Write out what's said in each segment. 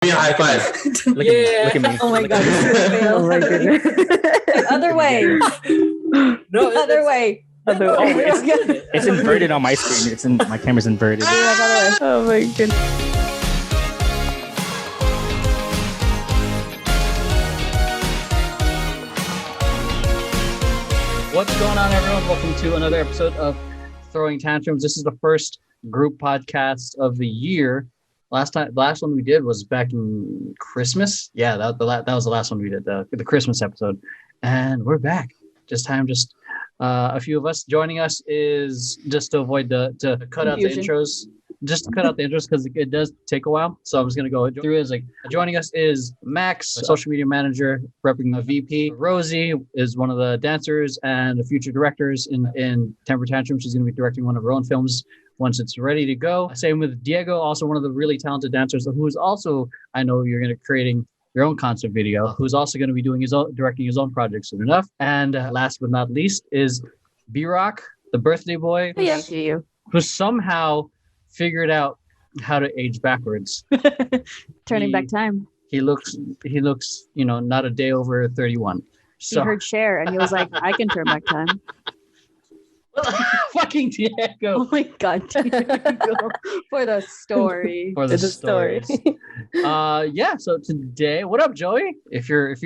me a high five. Look at me. Oh my god, this is gonna fail. Oh my goodness. Other way. No, Other way. Other Oh, way. it's inverted on my screen. My camera's inverted. Oh my goodness. What's going on, everyone? Welcome to another episode of Throwing Tantrums. This is the first group podcast of the year. The last one we did was back in Christmas. Yeah, that was the last one we did, the Christmas episode. And we're back. A few of us. Joining us is just to avoid to cut out the intros. Just to cut out the intros because it does take a while. So I'm just gonna go through it. Joining us is Max, social media manager, repping the VP. Rosie is one of the dancers and the future directors in Temper Tantrum. She's gonna be directing one of her own films once it's ready to go. Same with Diego, also one of the really talented dancers, who is also, I know you're gonna creating your own concert video, who's also going to be doing directing his own project soon enough. And last but not least is B-Rock, the birthday boy, who somehow figured out how to age backwards. Turning back time. He looks, not a day over 31. So He heard Cher and he was like, I can turn back time. fucking Diego. Oh my god, Diego. For the story. For the story. Yeah, so today, what up, Joey? If you're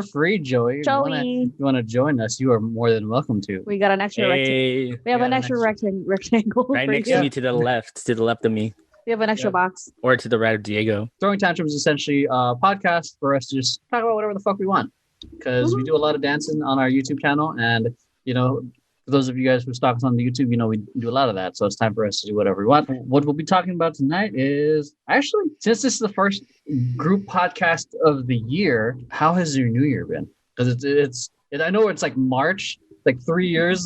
free, Joey, you want to join us, you are more than welcome to. We got an extra rectangle. We have an extra rectangle right next to me, to the left of me. We have an extra box. Or to the right of Diego. Throwing Tantrums is essentially a podcast for us to just talk about whatever the fuck we want, because we do a lot of dancing on our YouTube channel, and for those of you guys who stalk us on the YouTube, we do a lot of that. So it's time for us to do whatever we want. What we'll be talking about tonight is, actually, since this is the first group podcast of the year, how has your new year been? Because I know it's like March, like 3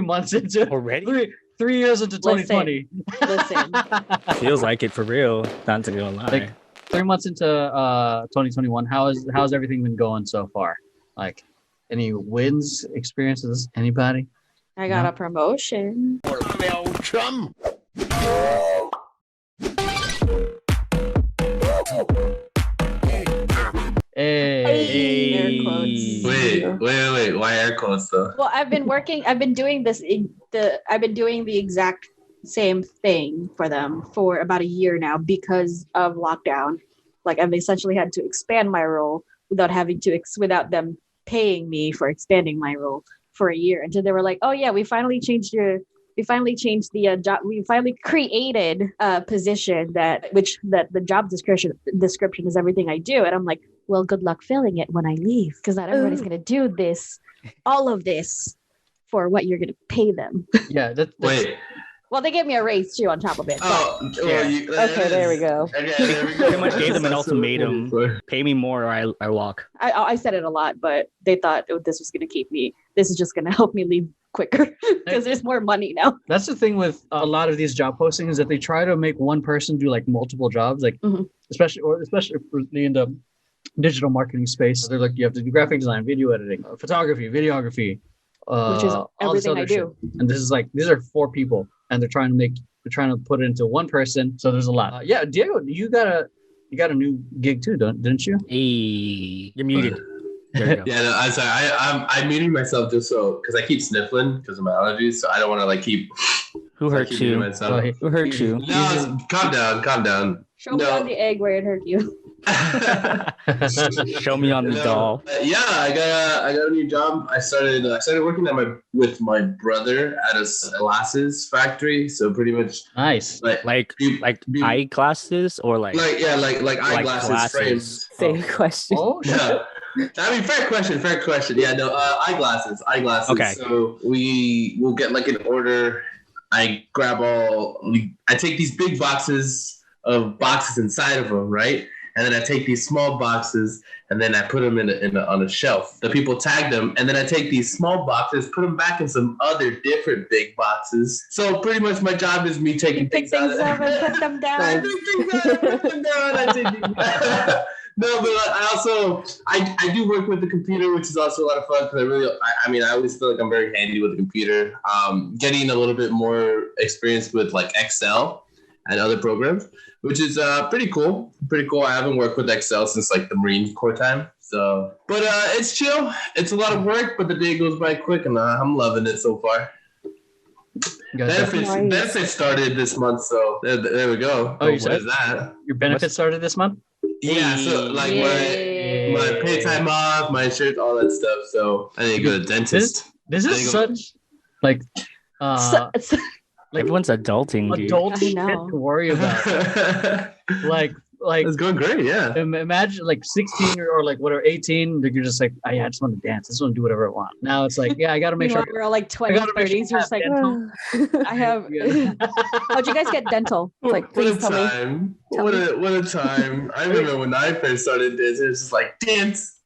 months into already. 3 years into 2020. Listen. Feels like it for real. Not to go lie. Like 3 months into 2021, how's everything been going so far? Like, any wins, experiences? Anybody? I got a promotion. Hey. Air quotes. Wait. Why air quotes though? Well, I've been doing the exact same thing for them for about a year now because of lockdown. Like, I've essentially had to expand my role without them paying me for expanding my role for a year until they were like, oh yeah, we finally created a position that the job description is everything I do. And I'm like, well, good luck filling it when I leave, because not everybody's going to do all of this for what you're going to pay them. Yeah. Wait. Well, they gave me a raise too on top of it. Okay, there we go. Pretty much gave them an ultimatum. Pay me more or I walk. I said it a lot, but they thought this was going to keep me. This is just going to help me leave quicker because there's more money now. That's the thing with a lot of these job postings, is that they try to make one person do like multiple jobs, like especially in the digital marketing space. They're like, you have to do graphic design, video editing, photography, videography, which is everything I do. Shit. And these are 4 people, and they're trying to put it into one person. So there's a lot. Yeah, Diego, you got a new gig too, didn't you? Hey, you're muted. There you go. Yeah, no, I'm sorry. I'm muting myself just because I keep sniffling because of my allergies, so I don't want to keep. Who hurt you? Who hurt you? No, calm down. Show me on the egg where it hurt you. Show me on the doll. Yeah, I got a new job. I started working with my brother at a glasses factory. So pretty much nice. Like eyeglasses or like eyeglasses frames. Same question. Oh, yeah. I mean, fair question. Yeah, no, eyeglasses. Okay. So we will get like an order. I take these big boxes inside of them, right? And then I take these small boxes and then I put them on a shelf. The people tag them, and then I take these small boxes, put them back in some other different big boxes. So pretty much my job is me taking things out and put them down. I take things out. No, but I do work with the computer, which is also a lot of fun because I always feel like I'm very handy with the computer. Getting a little bit more experience with like Excel and other programs. which is pretty cool. Pretty cool. I haven't worked with Excel since like the Marine Corps time. So, but it's chill. It's a lot of work, but the day goes by quick, and I'm loving it so far. Benefits started this month, so there we go. Oh, you said that? Your benefits started this month? Yeah, so like my pay time off, my insurance, all that stuff. So I didn't go to the dentist. This is such like everyone's adulting, dude. Adult shit to worry about. like it's going great, yeah. Imagine like 16 or like whatever 18, like you're just like, I just want to dance. I just want to do whatever I want. Now it's like, yeah, I got to make sure. We're all like 20, 30s. You're just like, I have. How'd you guys get dental? It's like, please tell me. What a time! I remember when I first started dancing, it was just like dance.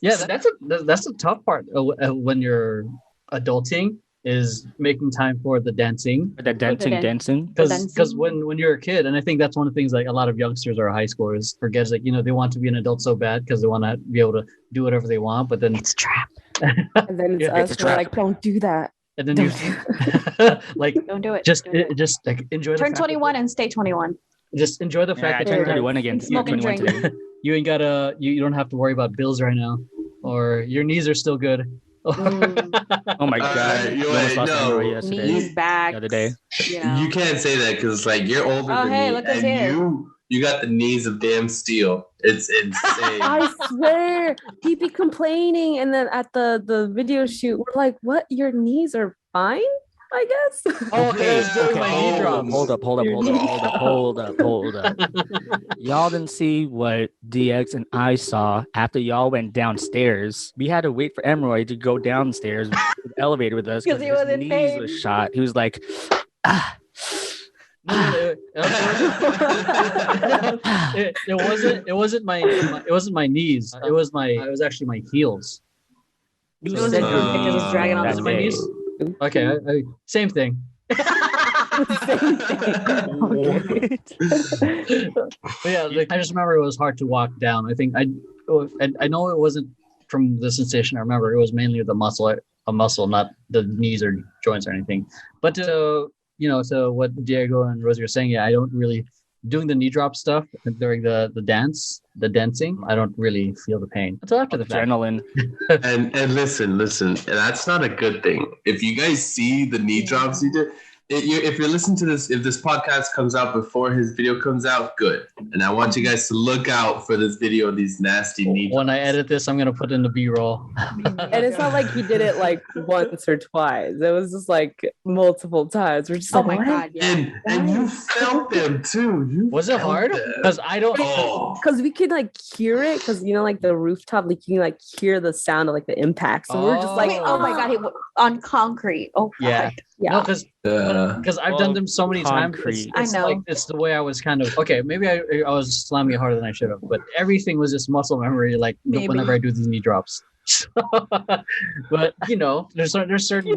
Yeah, that's a tough part when you're adulting. Is making time for the dancing. Dancing. Because when you're a kid, and I think that's one of the things like a lot of youngsters or high schoolers forget, like, they want to be an adult so bad because they want to be able to do whatever they want, but then it's a trap. And then it's us, we're like, don't do that. And then you like, don't do it. Just like enjoy. Turn 21 and stay 21. Just enjoy the fact that I turned 21 again. Smoke and drink. You ain't gotta. You don't have to worry about bills right now, or your knees are still good. Oh my god! Knees, back. The other day. You can't say that because like you're older than me, look and you got the knees of damn steel. It's insane. I swear, he be complaining, and then at the video shoot, we're like, "What? Your knees are fine?" I guess. Okay. Hold up. Y'all didn't see what DX and I saw after y'all went downstairs. We had to wait for Emeroy to go downstairs with the elevator with us because he was in pain. Was shot. He was like, It wasn't my knees. It was actually my heels. It was because he's dragging on my knees. Okay, same thing. But yeah, I just remember it was hard to walk down. I think I know it wasn't from the sensation. I remember it was mainly a muscle, not the knees or joints or anything. But so what Diego and Rosie are saying, yeah, I don't really doing the knee drop stuff during the dancing. I don't really feel the pain until after the adrenaline. and listen, that's not a good thing. If you guys see the knee drops he did, if you're listening to this, if this podcast comes out before his video comes out, good. And I want you guys to look out for this video of these nasty knee drops. When I edit this, I'm gonna put in the B-roll. And it's not like he did it like once or twice. It was just like multiple times. We're just like, my god, yeah. And you felt them too. Was it hard? Because I don't. Because we could like hear it. Because like the rooftop, like you can like hear the sound of like the impact. So we're just like, oh my god, he on concrete. Oh god. Yeah. Because I've done them so many times. I know. Like, it's the way I was kind of okay. Maybe I was slamming it harder than I should have, but everything was just muscle memory. Like whenever I do these knee drops. But there's certain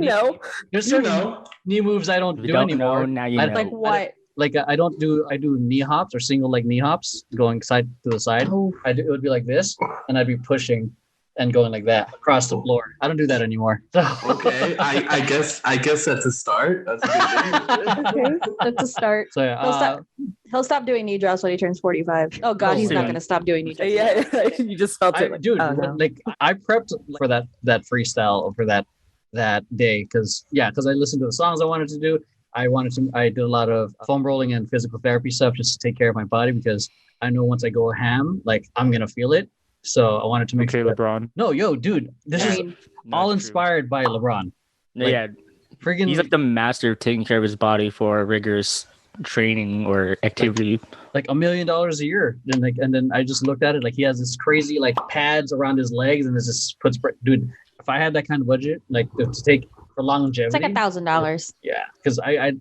knee moves I don't do anymore. Now you know. Like what? Like I do knee hops or single leg knee hops going side to the side. It would be like this, and I'd be pushing and going like that across the floor. I don't do that anymore. Okay, I guess that's a start. That's a good thing. That's a start. So yeah, he'll stop doing knee drops when he turns 45. Oh god, he's not going to stop doing knee drops. Yeah, you just felt it, dude. Like I prepped for that freestyle for that day because I listened to the songs I wanted to do. I did a lot of foam rolling and physical therapy stuff just to take care of my body because I know once I go ham, like I'm gonna feel it. So I wanted to make sure. LeBron. No, dude, this is all inspired by LeBron. Like, freaking. He's like the master of taking care of his body for rigorous training or activity. Like $1 million a year. And then I just looked at it like he has this crazy like pads around his legs and this just puts. Dude, if I had that kind of budget, like to take for longevity, it's like $1,000. Yeah, because I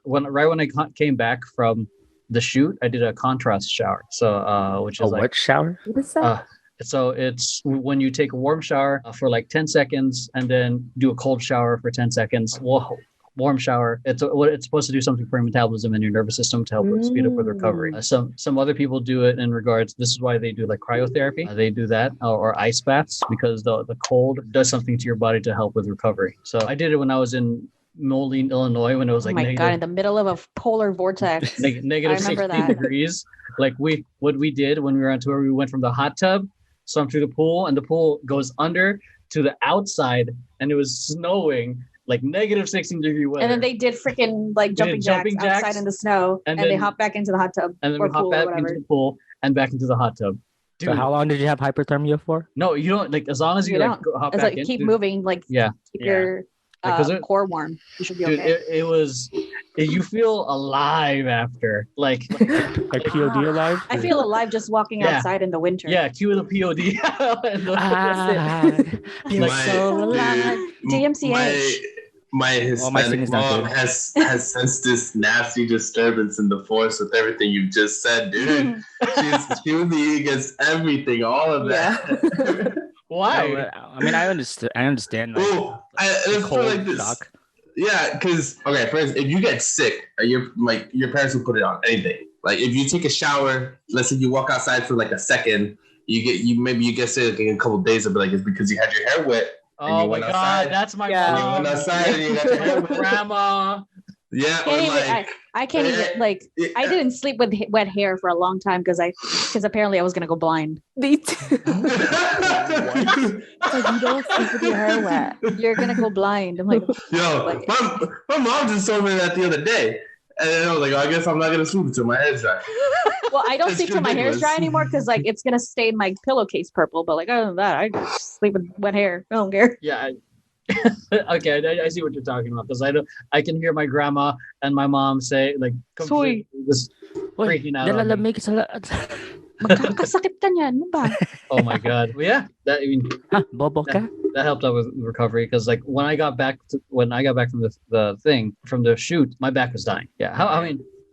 when I came back from the shoot, I did a contrast shower. So which is what shower? What is that? So it's when you take a warm shower for like 10 seconds and then do a cold shower for 10 seconds. Whoa, warm shower. It's supposed to do something for your metabolism and your nervous system to help speed up with recovery. Some other people do it in regards. This is why they do like cryotherapy. They do that or ice baths because the cold does something to your body to help with recovery. So I did it when I was in Moline, Illinois, when it was Oh like my god, in the middle of a polar vortex. negative I remember 16 that. degrees. Like what we did when we were on tour, we went from the hot tub, swam through the pool, and the pool goes under to the outside, and it was snowing, like negative 16-degree weather. And then they did freaking like jumping jacks outside in the snow, and they hopped back into the hot tub and then or we hopped pool back or whatever. into the pool and back into the hot tub. Dude, So how long did you have hypothermia for? no, you don't, like, as long as you like hop It's back like in, keep dude, moving, like yeah, keep your Like, 'cause core warm. You should be dude, okay. it was you feel alive after, like Like POD alive? I feel alive just walking Yeah. outside in the winter. yeah, cue the POD. Feel My- so alive. DMCA. My Hispanic singing's not mom good. has sensed this nasty disturbance in the force with everything you just said, dude. She's tuning against everything, all of that. Why? No, I mean, I understand. Like, Oh, the let's put cold it like this. shock. Yeah, because okay, first, if you get sick, your parents will put it on anything. Like if you take a shower, let's say you walk outside for like a second, you get sick in a couple of days. It'll be like it's because you had your hair wet. Oh my went god, outside. that's my Yeah. You mom. went outside and you got your hair My wet. grandma. Yeah, Can't or even, like I can't even like I didn't sleep with wet hair for a long time because apparently I was gonna go blind. Me too. It's like you don't sleep with your hair wet. You're gonna go blind. I'm like, Yo, my mom just told me that the other day. And then I was like, I guess I'm not gonna sleep until my hair's dry. well, I don't That's sleep till my hair's dry ridiculous. anymore because like it's gonna stain my pillowcase purple. But like other than that, I just sleep with wet hair. I don't care. Yeah. Okay, I see what you're talking about because I can hear my grandma and my mom say like Soy. just freaking out. on me. Lalamig sa Magkakasakit ka niyan, ano ba? Oh my god. Well, yeah, that Bobo ka? that helped out with recovery because like when I got back from the shoot, my back was dying. Yeah. How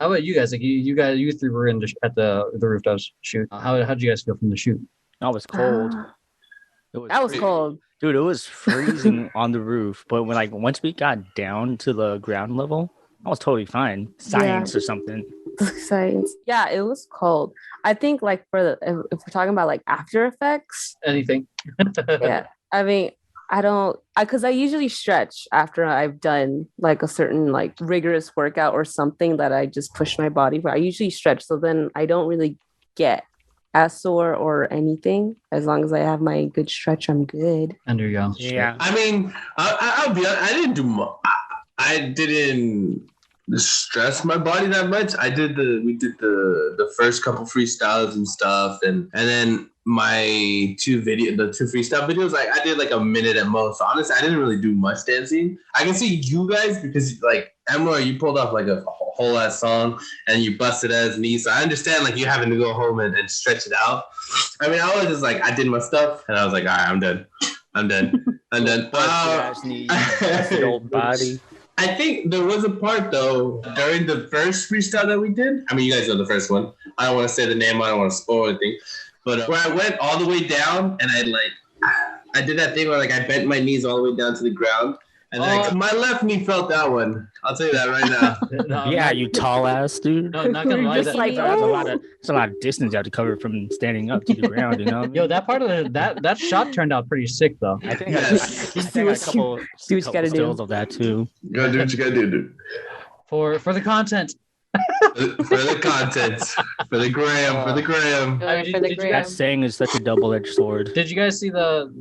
about you guys? Like you three were at the rooftop shoot. How did you guys feel from the shoot? That was cold. That was cold. Dude, it was freezing on the roof. But once we got down to the ground level, I was totally fine. Science or something. Science. Yeah, it was cold. I think like if we're talking about like after effects, Anything? yeah. I mean, because I usually stretch after I've done like a certain like rigorous workout or something that I just push my body for. I usually stretch, so then I don't really get as sore or anything. As long as I have my good stretch, I'm good. And you're young. Yeah. I mean, I'll be honest, I didn't do much. I didn't stress my body that much. We did the first couple freestyles and stuff, and then the two freestyle videos, like I did like a minute at most. So honestly, I didn't really do much dancing. I can see you guys because like Emma, you pulled off like a whole ass song and you busted ass knee. So I understand like you having to go home and stretch it out. I mean, I was just like I did my stuff and I was like, all right, I'm done. Busted old body. I think there was a part though during the first freestyle that we did. I mean, you guys know the first one. I don't want to say the name. I don't want to spoil anything. But where I went all the way down and I did that thing where like I bent my knees all the way down to the ground. And then my left knee felt that one. I'll tell you that right now. No, Yeah, not- you tall ass dude. No, not gonna lie. Just That, like, That's a lot of distance you have to cover from standing up to the ground, you know? yo, that part of that shot turned out pretty sick though. I think Yes. I got a couple, Do what you gotta do. stills of that too. You gotta do what you gotta do, dude. For the content. For the content. For the gram. For the For the did you gram. That saying is such a double-edged sword. Did you guys see because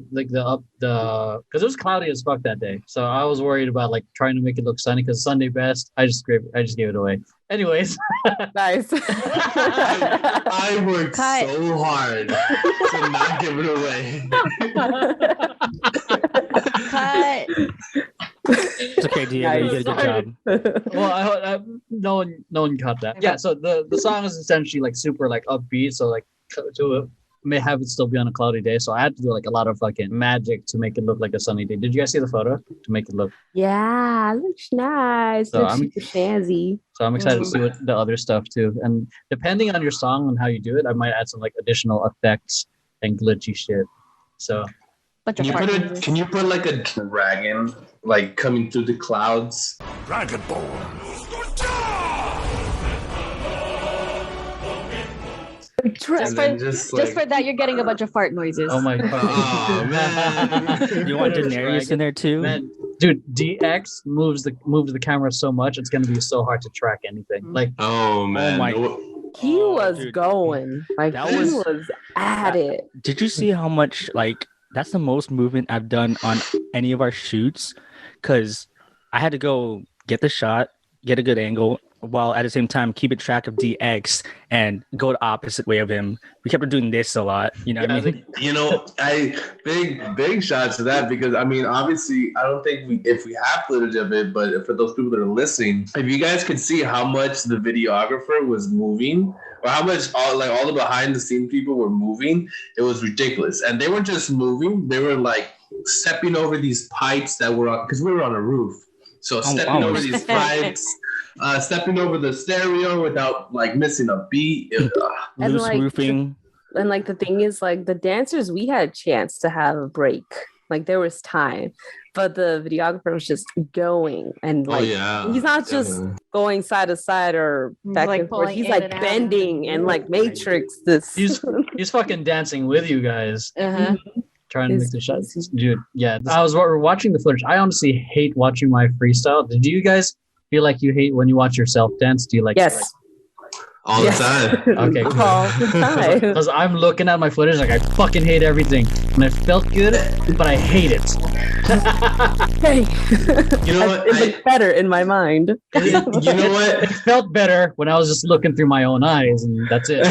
it was cloudy as fuck that day, so I was worried about like trying to make it look sunny because Sunday best. I just gave it away. Anyways, Nice. I worked Cut. so hard to not give it away. Cut. It's okay, Diego. You did a good job. well, I no one caught that. Yeah, so the song is essentially like super like upbeat, so like to may have it still be on a cloudy day, so I had to do like a lot of fucking magic to make it look like a sunny day. Did you guys see the photo to make it look? Yeah, it looks nice. So Looks I'm- super snazzy. So I'm excited to see what the other stuff too. And depending on your song and how you do it, I might add some like additional effects and glitchy shit. So Bunch Can of you fart put noises. Can you put like a dragon like coming through the clouds? Just And then just for that, you're getting a bunch of fart noises. oh my god. Oh man. You want Daenerys in there too? Man, Dude, DX moves the camera so much, it's gonna be so hard to track anything. Like, oh man, he was dude. going like he was at it. Did you see how much like that's the most movement I've done on any of our shoots? Because I had to go get the shot, get a good angle, while at the same time keeping track of DX and go the opposite way of him. We kept doing this a lot, you know what I mean? You know, big shots to that, because I mean, obviously, I don't think if we have footage of it, but for those people that are listening, if you guys could see how much the videographer was moving, or how much all the behind the scenes people were moving, it was ridiculous. And they weren't just moving; they were like stepping over these pipes that were on, because we were on a roof. So stepping over these pipes, stepping over the stereo without like missing a beat. Loose like, roofing. And like the thing is, like the dancers, we had a chance to have a break. Like there was time, but the videographer was just going, and like he's not just going side to side or back and forth. He's like bending and like Matrix. He's fucking dancing with you guys. Trying to make the shots, dude. Yeah, we're watching the footage. I honestly hate watching my freestyle. Do you guys feel like you hate when you watch yourself dance? Do you like? Yes. All the time. Okay, cool. All the time. Because I'm looking at my footage like I fucking hate everything, and it felt good, but I hate it. Hey, you know what? It looked better in my mind. You know what? It felt better when I was just looking through my own eyes, and that's it.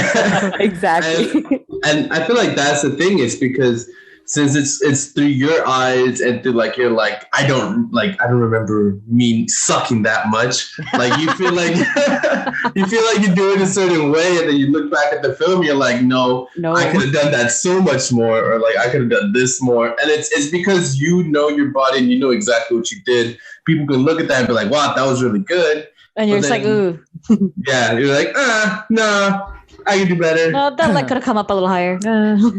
Exactly. And I feel like that's the thing. It's because since it's through your eyes and through like you're like I don't remember me sucking that much. Like you feel like you do it a certain way, and then you look back at the film, you're like, no. I could have done that so much more, or like I could have done this more. And it's because you know your body and you know exactly what you did. People can look at that and be like, wow, that was really good. And you're just like, ooh. Yeah, you're like, no. I can do better. No, that like could have come up a little higher.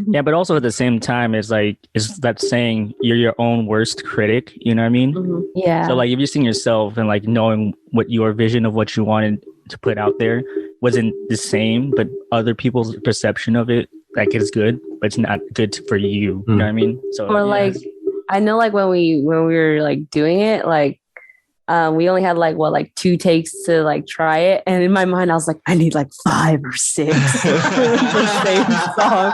Yeah, but also at the same time, it's that saying you're your own worst critic. You know what I mean? Mm-hmm. Yeah. So like, if you're seeing yourself and like knowing what your vision of what you wanted to put out there wasn't the same, but other people's perception of it like is good, but it's not good for you. You know what I mean? So or like, I know like when we were like doing it, like. We only had like 2 takes to like try it, and in my mind I was like, I need like 5 or 6 for the same song,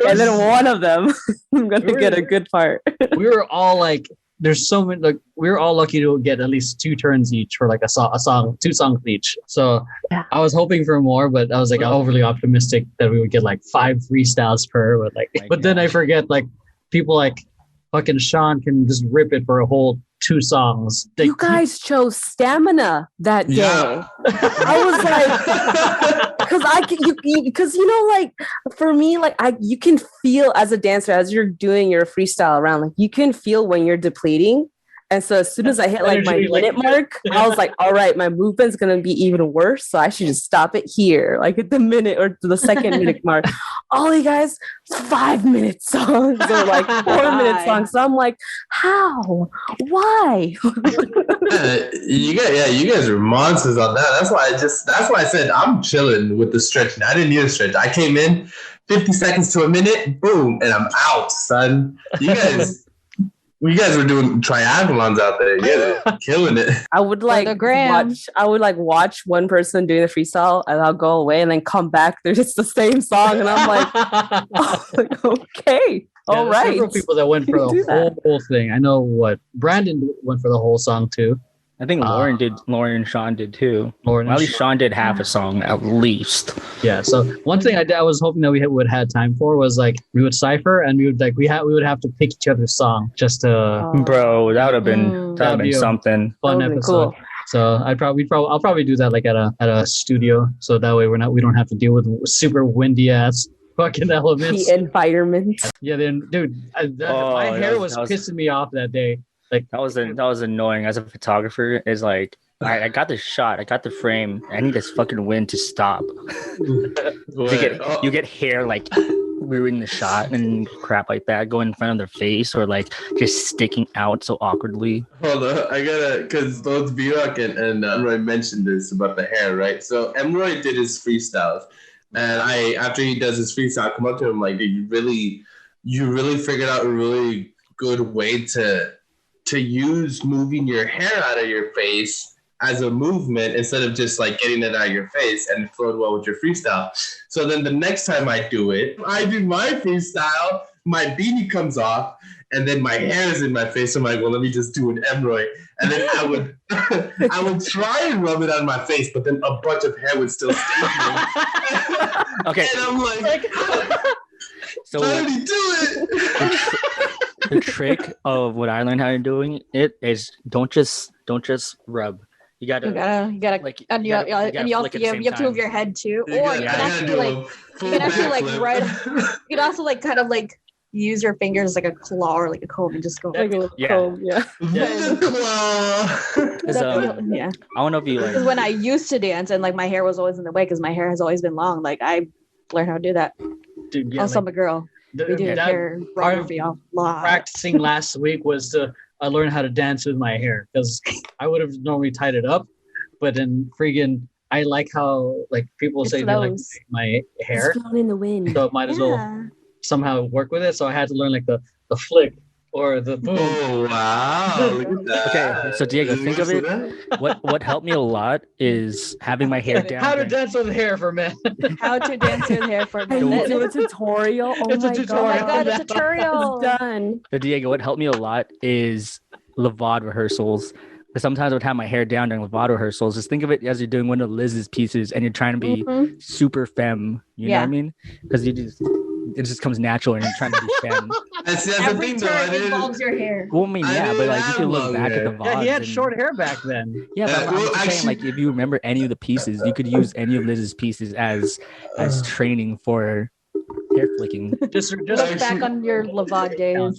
and then one of them I'm gonna get a good part. We were all like, there's so many, like we were all lucky to get at least 2 turns each for like a song, 2 songs each. So yeah. I was hoping for more, but I was like overly optimistic that we would get like 5 freestyles per. But then I forget like people like fucking Sean can just rip it for a whole 2 songs. You guys chose Stamina that day. Yeah. I was like, because you know, like for me, like you can feel as a dancer as you're doing your freestyle around, like you can feel when you're depleting. And so as soon as I hit like my minute mark, I was like, all right, my movement's going to be even worse. So I should just stop it here, like at the minute or the second minute mark. All you guys, 5-minute songs or like 4-minute songs. So I'm like, how? Why? You guys are monsters on that. That's why I said I'm chilling with the stretching. I didn't need a stretch. I came in 50 seconds to a minute, boom, and I'm out, son. You guys were doing triathlons out there. Yeah, killing it. I would like watch one person doing the freestyle, and I'll go away and then come back. They're just the same song, and I'm like, okay, all right. Several people that went for the whole thing. I know Brandon went for the whole song too. I think Lauren and Sean did too. At least Sean did half a song at least. Yeah. So one thing I was hoping that we would have time for was like we would cipher and we would have to pick each other's song just to. Bro, that would have been something fun episode. Cool. So I'll probably do that like at a studio, so that way we don't have to deal with super windy ass fucking elements. The environment. Yeah. Then, dude, my hair was pissing me off that day. Like that was annoying as a photographer. Is like I got the shot, I got the frame. I need this fucking wind to stop. You get hair like ruining the shot and crap like that going in front of their face or like just sticking out so awkwardly. Hold on, I gotta, because both Birak and Emroy mentioned this about the hair, right? So Emroy did his freestyles, and after he does his freestyle, I come up to him like, dude, you really figured out a really good way to to use moving your hair out of your face as a movement instead of just like getting it out of your face, and it flowed well with your freestyle. So then the next time I do it, I do my freestyle, my beanie comes off, and then my hair is in my face. So I'm like, well, let me just do an Emroy. And then I would try and rub it on my face, but then a bunch of hair would still stay here. Okay. And I'm like, so how did he do it? The trick of what I learned how to doing it is don't just rub. You gotta like, and you have to move your head too, or you can actually like you can also like kind of like use your fingers like a claw or like a comb and just go like a little comb. Yeah. I don't know if you like. When I used to dance and like my hair was always in the way because my hair has always been long, like I learned how to do that. Dude, also, I'm a girl. We do hair a lot. Practicing last week was to learn how to dance with my hair because I would have normally tied it up, but then freaking I like how like people say they like my hair. It's blown in the wind. So might as well somehow work with it. So I had to learn like the flick or the boom. Oh wow! Look at that. Okay, so Diego, think of it. What helped me a lot is having my hair down. How to dance with hair for men. How to dance with hair for men. And you do a tutorial. Oh It's a tutorial. Oh my god, a tutorial. It's done. So Diego, what helped me a lot is Lavad rehearsals. Sometimes I would have my hair down during Lavad rehearsals. Just think of it as you're doing one of Liz's pieces and you're trying to be super femme. You know what I mean? Because it just comes natural and you're trying to be femme. That's the Every thing, turn though. involves your hair. Well, I mean, yeah, but like you can look back at the VODs. Yeah, he had short hair back then. Yeah, but I'm just saying, like, if you remember any of the pieces, you could use any of Liz's pieces as training for hair flicking. Just look back on your Lavad days.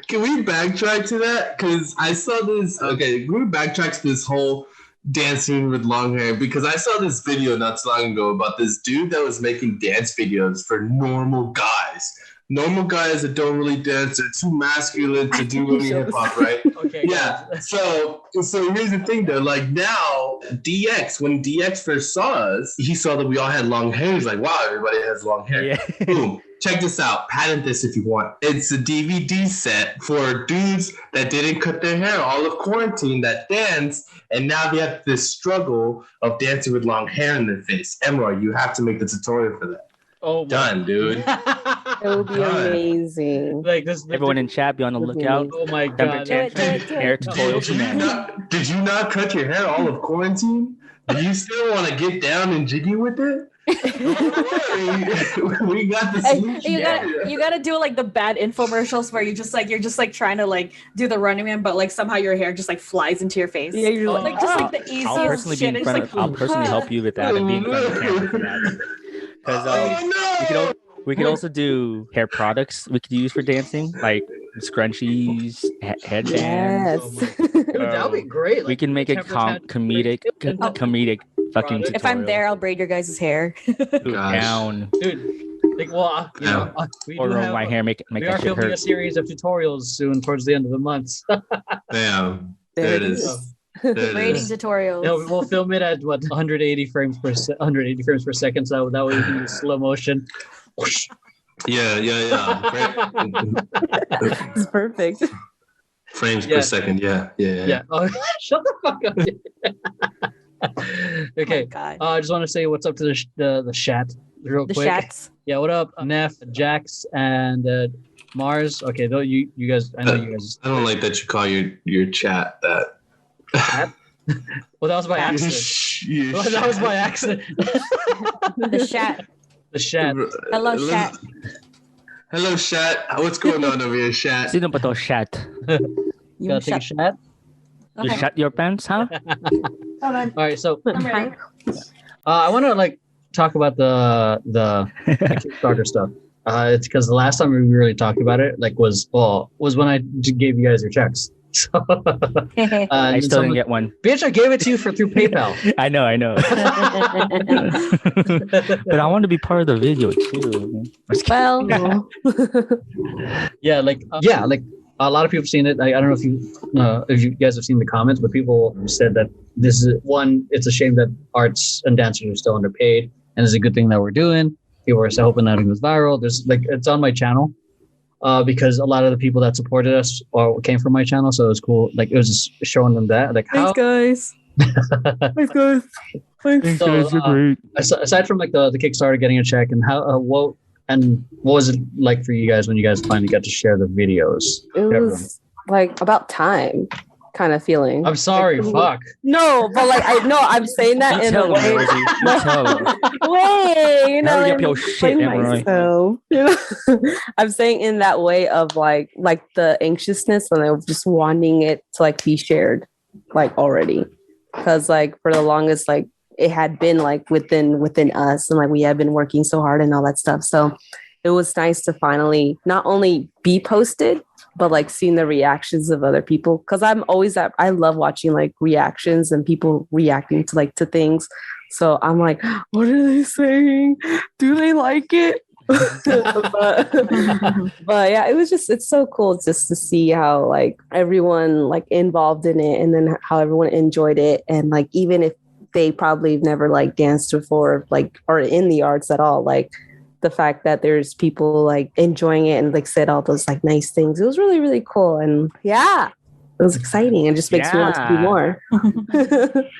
Can we backtrack to that? Because I saw this. Okay, can we backtrack to this whole dancing with long hair? Because I saw this video not so long ago about this dude that was making dance videos for normal guys. Normal guys that don't really dance, they're too masculine to do any hip hop, right? Okay. Yeah. So here's the thing though. Like now, DX, when DX first saw us, he saw that we all had long hair. He's like, wow, everybody has long hair. Yeah. Boom. Check this out. Patent this if you want. It's a DVD set for dudes that didn't cut their hair all of quarantine that dance, and now they have this struggle of dancing with long hair in their face. Emroy, you have to make the tutorial for that. Oh, done, dude. It would be amazing. Like this, everyone in chat, be on the lookout. Oh my god! Hair tutorials. Did you not cut your hair all of quarantine? Do you still want to get down and jiggy with it? Don't worry. We got the solution. You gotta do like the bad infomercials where you're just like trying to like do the Running Man, but like somehow your hair just like flies into your face. Yeah, you're like just like the easiest shit. I'll personally help you with that and be in front of the camera for that. Because we could also do hair products we could use for dancing, like scrunchies, headbands. Yes. That would be great. Like, we can make it comedic fucking tutorial. If I'm there, I'll braid your guys' hair. Down. Dude. Like, well, we or my hair, make we that are shit filming hurt. A series of tutorials soon towards the end of the month. Damn. There it is. Braiding tutorials. Yeah, we'll film it at 180 frames per second, so that way we can use slow motion. Yeah. It's perfect. Frames per second. Yeah. Oh, shut the fuck up. Okay. Oh, I just want to say what's up to the chat real quick. Chats. Yeah. What up, Neff, Jax, and Mars? Okay. Though you guys, I know you guys. I don't like that you call your chat that. Well, that was by accident. That was by accident. The chat. The chat. Hello, chat. Hello, chat. What's going on over here, chat? Sino ba to chat? You gotta take a shot? You shut your pants, huh? Hold on. All right, so I'm ready. I want to like talk about the Kickstarter stuff. It's because the last time we really talked about it, like was when I gave you guys your checks. So, I still didn't get one. Bitch, I gave it to you through PayPal. I know. But I want to be part of the video too. Well, yeah, like a lot of people have seen it. I don't know if you guys have seen the comments, but people said that this is one. It's a shame that arts and dancers are still underpaid, and it's a good thing that we're doing. People are hoping that it goes viral. There's like it's on my channel. because a lot of the people that supported us came from my channel, so it was cool. Like it was just showing them that, like Thanks, guys. Thanks, guys. Thanks. So, You're great. aside from like the Kickstarter getting a check, and how what was it like for you guys when you guys finally got to share the videos? It was like about time kind of feeling. I'm sorry, like, fuck. No, but like I'm saying that in a way. Way, you know, Hurry up your shit, myself, you know? I'm saying in that way of like the anxiousness and of just wanting it to like be shared like already, because like for the longest like it had been like within us, and like we had been working so hard and all that stuff. So it was nice to finally not only be posted, but like seeing the reactions of other people. Because I love watching like reactions and people reacting to things. So I'm like, what are they saying? Do they like it? but yeah, it's so cool just to see how like everyone like involved in it, and then how everyone enjoyed it. And like even if they probably never like danced before, like, or in the arts at all, like the fact that there's people like enjoying it and like said all those like nice things, it was really, really cool. And yeah, it was exciting. It just makes me want to do more.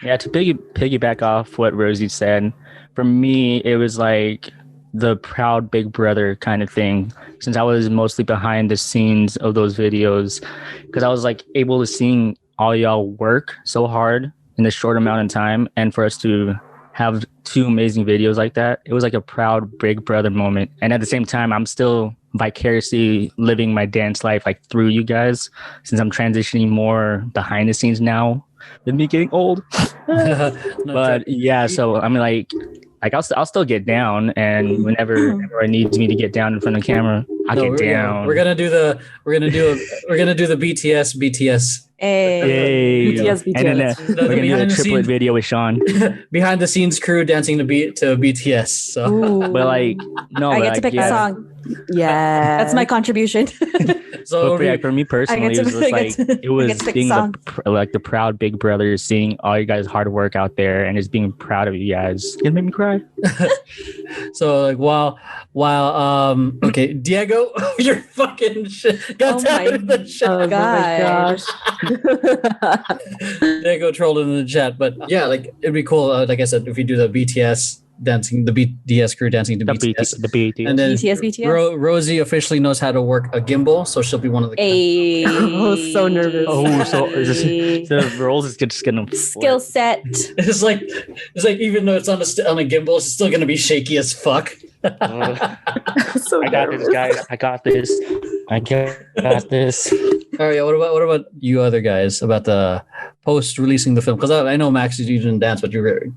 Yeah, to piggyback off what Rosie said, for me it was like the proud big brother kind of thing, since I was mostly behind the scenes of those videos, because I was like able to see all y'all work so hard in a short amount of time, and for us to have 2 amazing videos like that, it was like a proud big brother moment. And at the same time, I'm still vicariously living my dance life like through you guys, since I'm transitioning more behind the scenes now with me getting old. But yeah, so I mean like I'll still get down, and whenever it needs me to get down in front of the camera, I get down. We're gonna do the BTS. Hey. BTS. And then we're gonna do a triplet video with Sean. Behind the scenes crew dancing to BTS. So, but like no, I get to pick the song. Yeah, That's my contribution. so for me personally, it was just like it was being the proud big brother, seeing all you guys' hard work out there, and just being proud of you guys. It made me cry. So like while okay, Diego, you're fucking shit. Got the shit. Oh gosh. Diego trolled in the chat, but yeah, like it'd be cool. Like I said, if we do the BTS dancing, the BTS crew dancing to BTS, and then BTS. Rosie officially knows how to work a gimbal, so she'll be one of the. Oh, so nervous. Oh, so the rolls is just gonna skill set. It's like even though it's on a gimbal, it's still gonna be shaky as fuck. So I got this, guys. I got this. All right. What about you other guys about the post releasing the film? Because I know Max, you didn't dance, but you were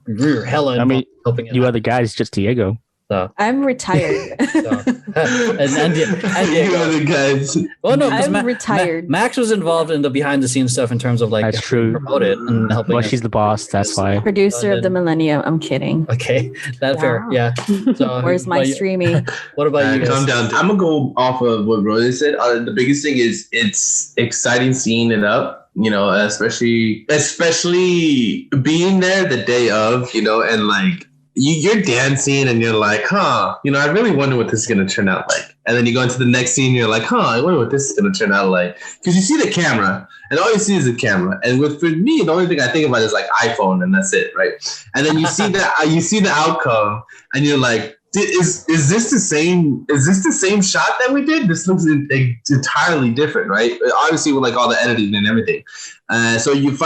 hella. I mean, helping you other guys, just Diego. So. I'm retired. and Diego. Other guys. Oh no, I'm retired. Max was involved in the behind the scenes stuff in terms of like that's true. Promote it and helping. Well, she's the boss. That's why. Producer of the millennium. I'm kidding. Okay, that's fair. Yeah. So where's my streaming? What about you? Calm down. I'm gonna go off of what Rosie said. The biggest thing is it's exciting seeing it up. You know, especially being there the day of. You know, and like. You're dancing and you're like, I really wonder what this is going to turn out like. And then you go into the next scene, you're like, I wonder what this is going to turn out like. Because you see the camera and all you see is the camera. And for me, the only thing I think about is like iPhone and that's it, right? And then you see the outcome and you're like, is this the same shot that we did? This looks entirely different, right? Obviously with like all the editing and everything. So you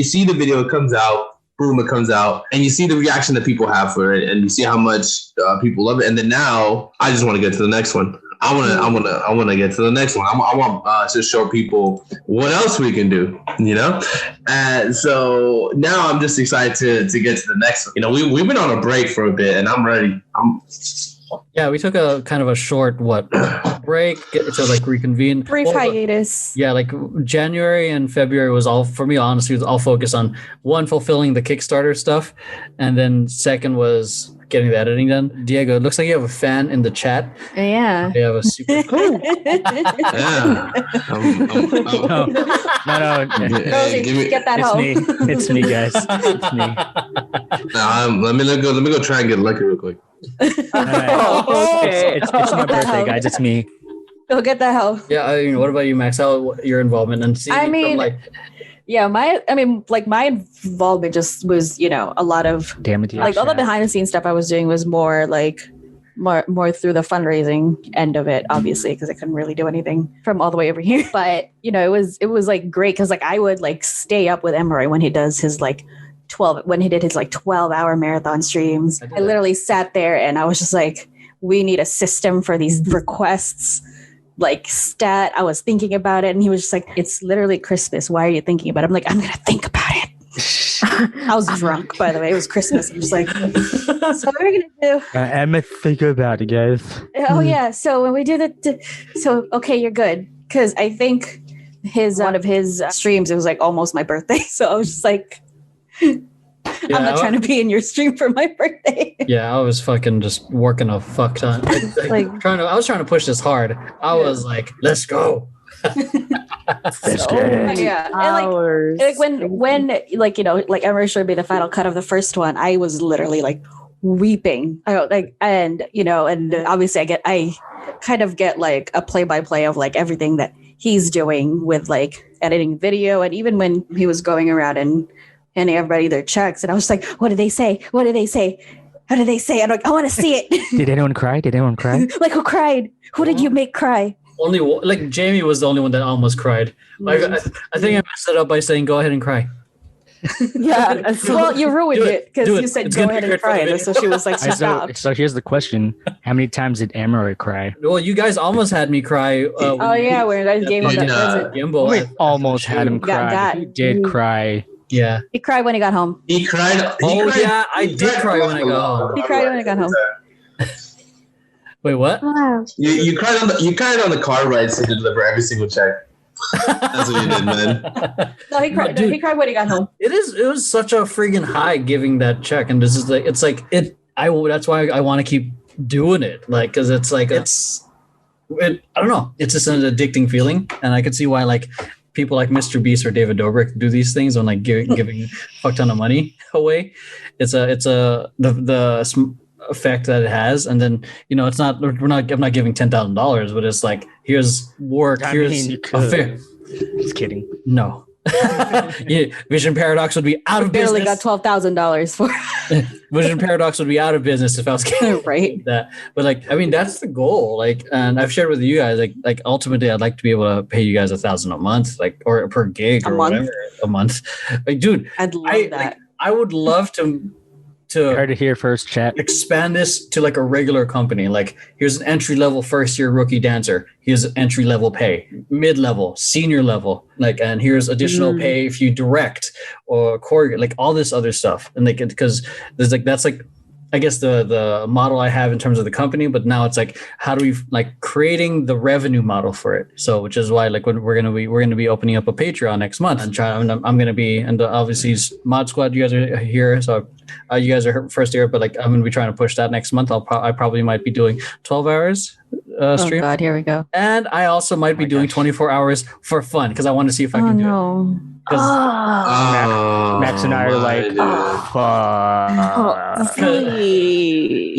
see the video, it comes out. Boom, it comes out, and you see the reaction that people have for it, and you see how much people love it. And then now, I just want to get to the next one. I want to get to the next one. I want to show people what else we can do, you know. And so now I'm just excited to get to the next one. You know, we've been on a break for a bit, and I'm ready. Yeah, we took a kind of a short break to like reconvene. Brief hiatus. Yeah, like January and February was all for me. Honestly, was all focused on one, fulfilling the Kickstarter stuff, and then second was getting the editing done. Diego, it looks like you have a fan in the chat. Yeah. You have a super. Yeah. No. Rosie, get that home. It's me, guys. It's me. Let me go try and get lucky real quick. Right. It's my birthday, guys. It's me. Go get the hell. Yeah, I mean, what about you, Max? How your involvement and seeing I mean, from like yeah, my involvement just was, a lot of like all the behind the scenes stuff I was doing was more like more through the fundraising end of it, obviously, because I couldn't really do anything from all the way over here. But it was like great because like I would like stay up with Emery when he does his like 12-hour marathon streams. I literally sat there and I was just like, we need a system for these requests. Like stat, I was thinking about it, and he was just like, "It's literally Christmas. Why are you thinking about it?" I'm like, "I'm gonna think about it." I was drunk, by the way. It was Christmas. I'm just like, "So what are we gonna do?" I'm gonna think about it, guys. Oh yeah. So when we do so okay, you're good, because I think one of his streams, it was like almost my birthday, so I was just like, I'm not trying to be in your stream for my birthday. Yeah, I was fucking just working a fuck ton. I was trying to push this hard. I was like, let's go. Yeah. And like when Emery showed me the final cut of the first one, I was literally like weeping. And obviously I kind of get like a play-by-play of like everything that he's doing with like editing video, and even when he was going around and handing everybody their checks, and I was like, what did they say? What did they say? How did they say? I'm like, I want to see it. Did anyone cry? Like, who cried? Who did you make cry? Only like Jamie was the only one that almost cried. Like I think I messed it up by saying go ahead and cry. Yeah. Well, you ruined it because you said go ahead and cry, and so she was like, stop. So here's the question: how many times did Emery cry? Well, you guys almost had me cry. When you guys gave him that present. Gimbal. We almost had him cry. He did cry. Yeah. He cried when he got home. He cried. Yeah, I did cry when I got home. He cried when I got home. Wait, what? Wow. You cried on the car rides to deliver every single check. That's what you did, man. No, he cried. He cried when he got home. It was such a freaking high giving that check, and this is like that's why I want to keep doing it, like because it's like I don't know, it's just an addicting feeling, and I could see why like people like Mr. Beast or David Dobrik do these things on like giving a fuck ton of money away. It's the effect that it has, and then I'm not giving $10,000, but it's like here's work, here's a fair. Just kidding. No. Yeah, Vision Paradox would be out of business. Barely got $12,000 for Vision Paradox would be out of business if I was getting right that. But like, I mean, that's the goal. Like, and I've shared with you guys, like ultimately, I'd like to be able to pay you guys $1,000 a month, like, or per gig or whatever a month. Like, dude, I'd love that. Like, I would love to heard it here first, chat. Expand this to like a regular company. Like, here's an entry-level first-year rookie dancer. Here's entry-level pay, mid-level, senior level. Like, and here's additional pay if you direct or choreograph, like all this other stuff. And like, because there's like that's like, I guess the model I have in terms of the company, but now it's like, how do we like creating the revenue model for it? So, which is why like when we're gonna be opening up a Patreon next month, and I'm gonna be, and obviously Mod Squad, you guys are here, so you guys are first here, but like I'm gonna be trying to push that next month. I probably might be doing 12 hours stream. Oh God, here we go. And I also might be doing 24 hours for fun because I want to see if I can do it. Max and I are like, You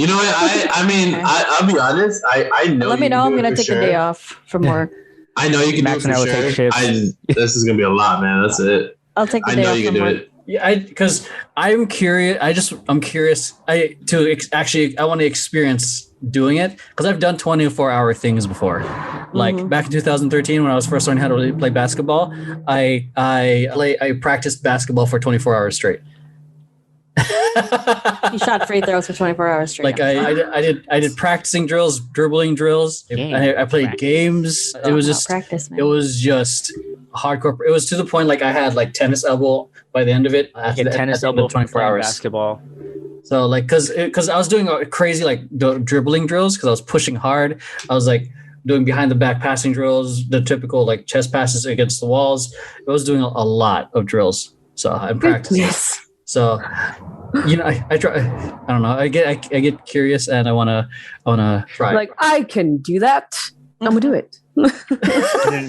know what? I'll be honest. I know. Let me know. I'm gonna take a day off from work. I know you can Max do it for and I will take shifts. This is gonna be a lot, man. That's it. I'll take a day off. I know you can do it. Yeah, because I'm curious. I'm curious. I want to experience doing it because I've done 24-hour things before. Like back in 2013 when I was first learning how to play basketball, I practiced basketball for 24 hours straight. You shot free throws for 24 hours straight. Like I did practicing drills, dribbling drills. I played games. It was just practice, man. It was just hardcore. It was to the point like I had like tennis elbow by the end of it. Tennis elbow 24 hours basketball. So like because I was doing crazy like dribbling drills because I was pushing hard. I was like doing behind the back passing drills, the typical like chest passes against the walls. I was doing a lot of drills. So I'm practicing. Yes. So, I try. I don't know. I get curious, and I wanna try. Like I can do that. I'm gonna do it. I'm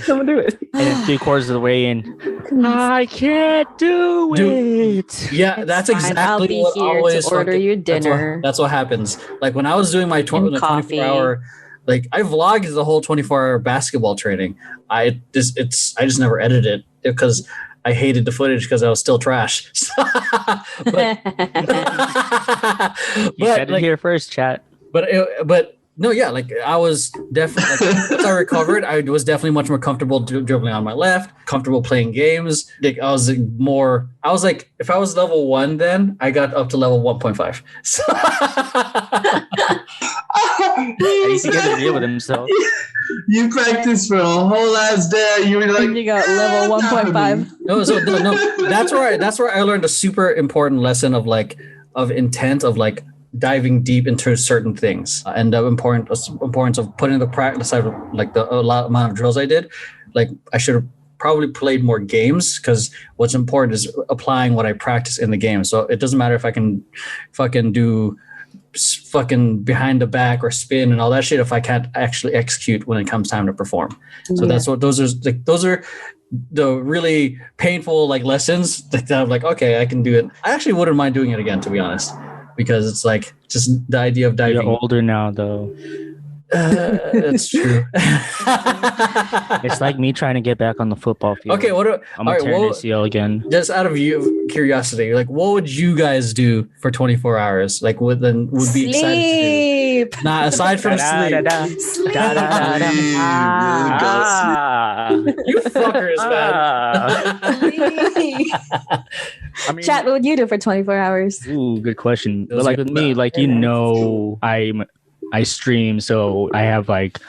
gonna do it. And then 3/4 of the way in, I can't do it. Yeah, that's exactly I'll be what here always to order your dinner. That's what happens. Like when I was doing my 24-hour Like I vlogged the whole 24-hour basketball training. I just never edited it because I hated the footage because I was still trash. but You said it here first, chat. But no, yeah, like I was definitely once I recovered, I was definitely much more comfortable dribbling on my left, comfortable playing games. Like I was like, if I was level 1, then I got up to level 1.5. So He needs to get real with himself. You practiced for a whole ass day. You were like, you got level 1.5. No. That's where I learned a super important lesson of intent of like diving deep into certain things and the importance of putting the practice out of like the amount of drills I did. Like I should have probably played more games because what's important is applying what I practice in the game. So it doesn't matter if I can fucking do fucking behind the back or spin and all that shit if I can't actually execute when it comes time to perform. So that's what those are the really painful like lessons that I'm like, okay, I can do it. I actually wouldn't mind doing it again, to be honest. Because it's like just the idea of diving. You're older now, though. That's true. It's like me trying to get back on the football field. Okay, I'm gonna tear ACL again. Just out of curiosity, like, what would you guys do for 24 hours? Like, would be excited to do? Nah, aside from sleep. You fuckers, man. I mean, chat, what would you do for 24 hours? Ooh, good question. But like with me, like I stream, so I have like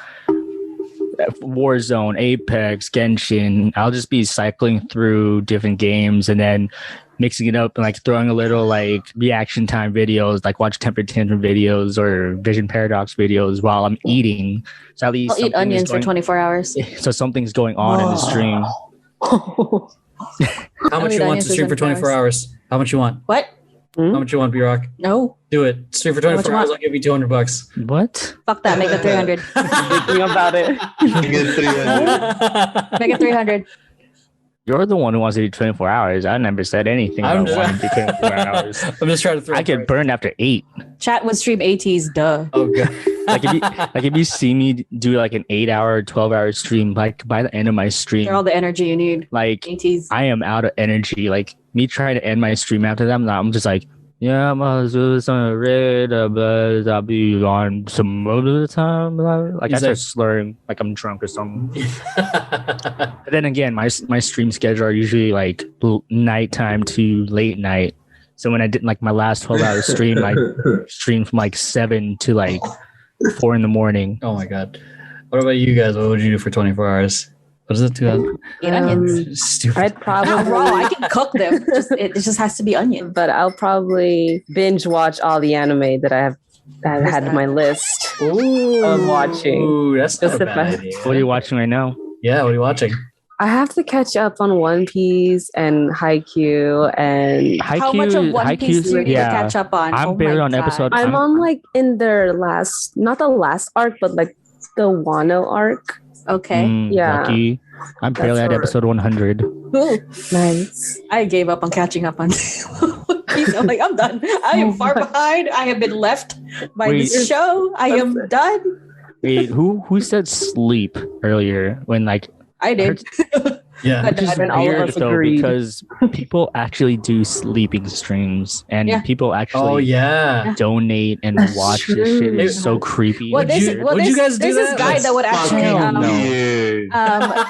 Warzone, Apex, Genshin. I'll just be cycling through different games and then mixing it up and like throwing a little like reaction time videos, like watch Temper Tantrum videos or Vision Paradox videos while I'm eating. So at least I'll eat onions for 24 hours. So something's going on in the stream. How much you want to stream for 24 hours? How much you want? What? How much you want, B-Rock? No. Do it. Stream for 24 hours. I'll give you $200. What? Fuck that. Make it 300. Thinking about it. Make it 300. You're the one who wants to do 24 hours. I never said anything about wanting to do 24 hours. I'm just trying to throw. I get burned after 8. Chat would stream ATs, duh. Oh god. If you see me do like an 8-hour, 12-hour stream, like by the end of my stream, they're all the energy you need. Like ATs. I am out of energy. Like me trying to end my stream after that, I'm just like, yeah, I'm gonna do some raid, but I'll be on some other time. Like I start slurring, like I'm drunk or something. But then again, my stream schedule are usually like nighttime to late night. So when I did like my last 12-hour stream, I streamed from like 7 to like 4 in the morning. Oh my god! What about you guys? What would you do for 24 hours? What is it? 2 onions. Stupid. I'd probably raw. I can cook them. It just has to be onion. But I'll probably binge watch all the anime that I had on my list of watching. Ooh, that's not a bad idea. What are you watching right now? Yeah, what are you watching? I have to catch up on One Piece and Haikyuu and how much of One Piece do you need to catch up on? I'm barely on episode. I'm on like in their last, not the last arc, but like the Wano arc. Okay. Yeah. Lucky. I'm barely at episode 100. Ooh. Nice. I gave up on catching up on One Piece. I'm like, I'm done. I am far behind. I have been left by this show. I am done. Wait, who said sleep earlier when like I did. Yeah, which is weird though because people actually do sleeping streams and people actually donate and watch this shit. It's so creepy. Would you guys do there's this guy that would actually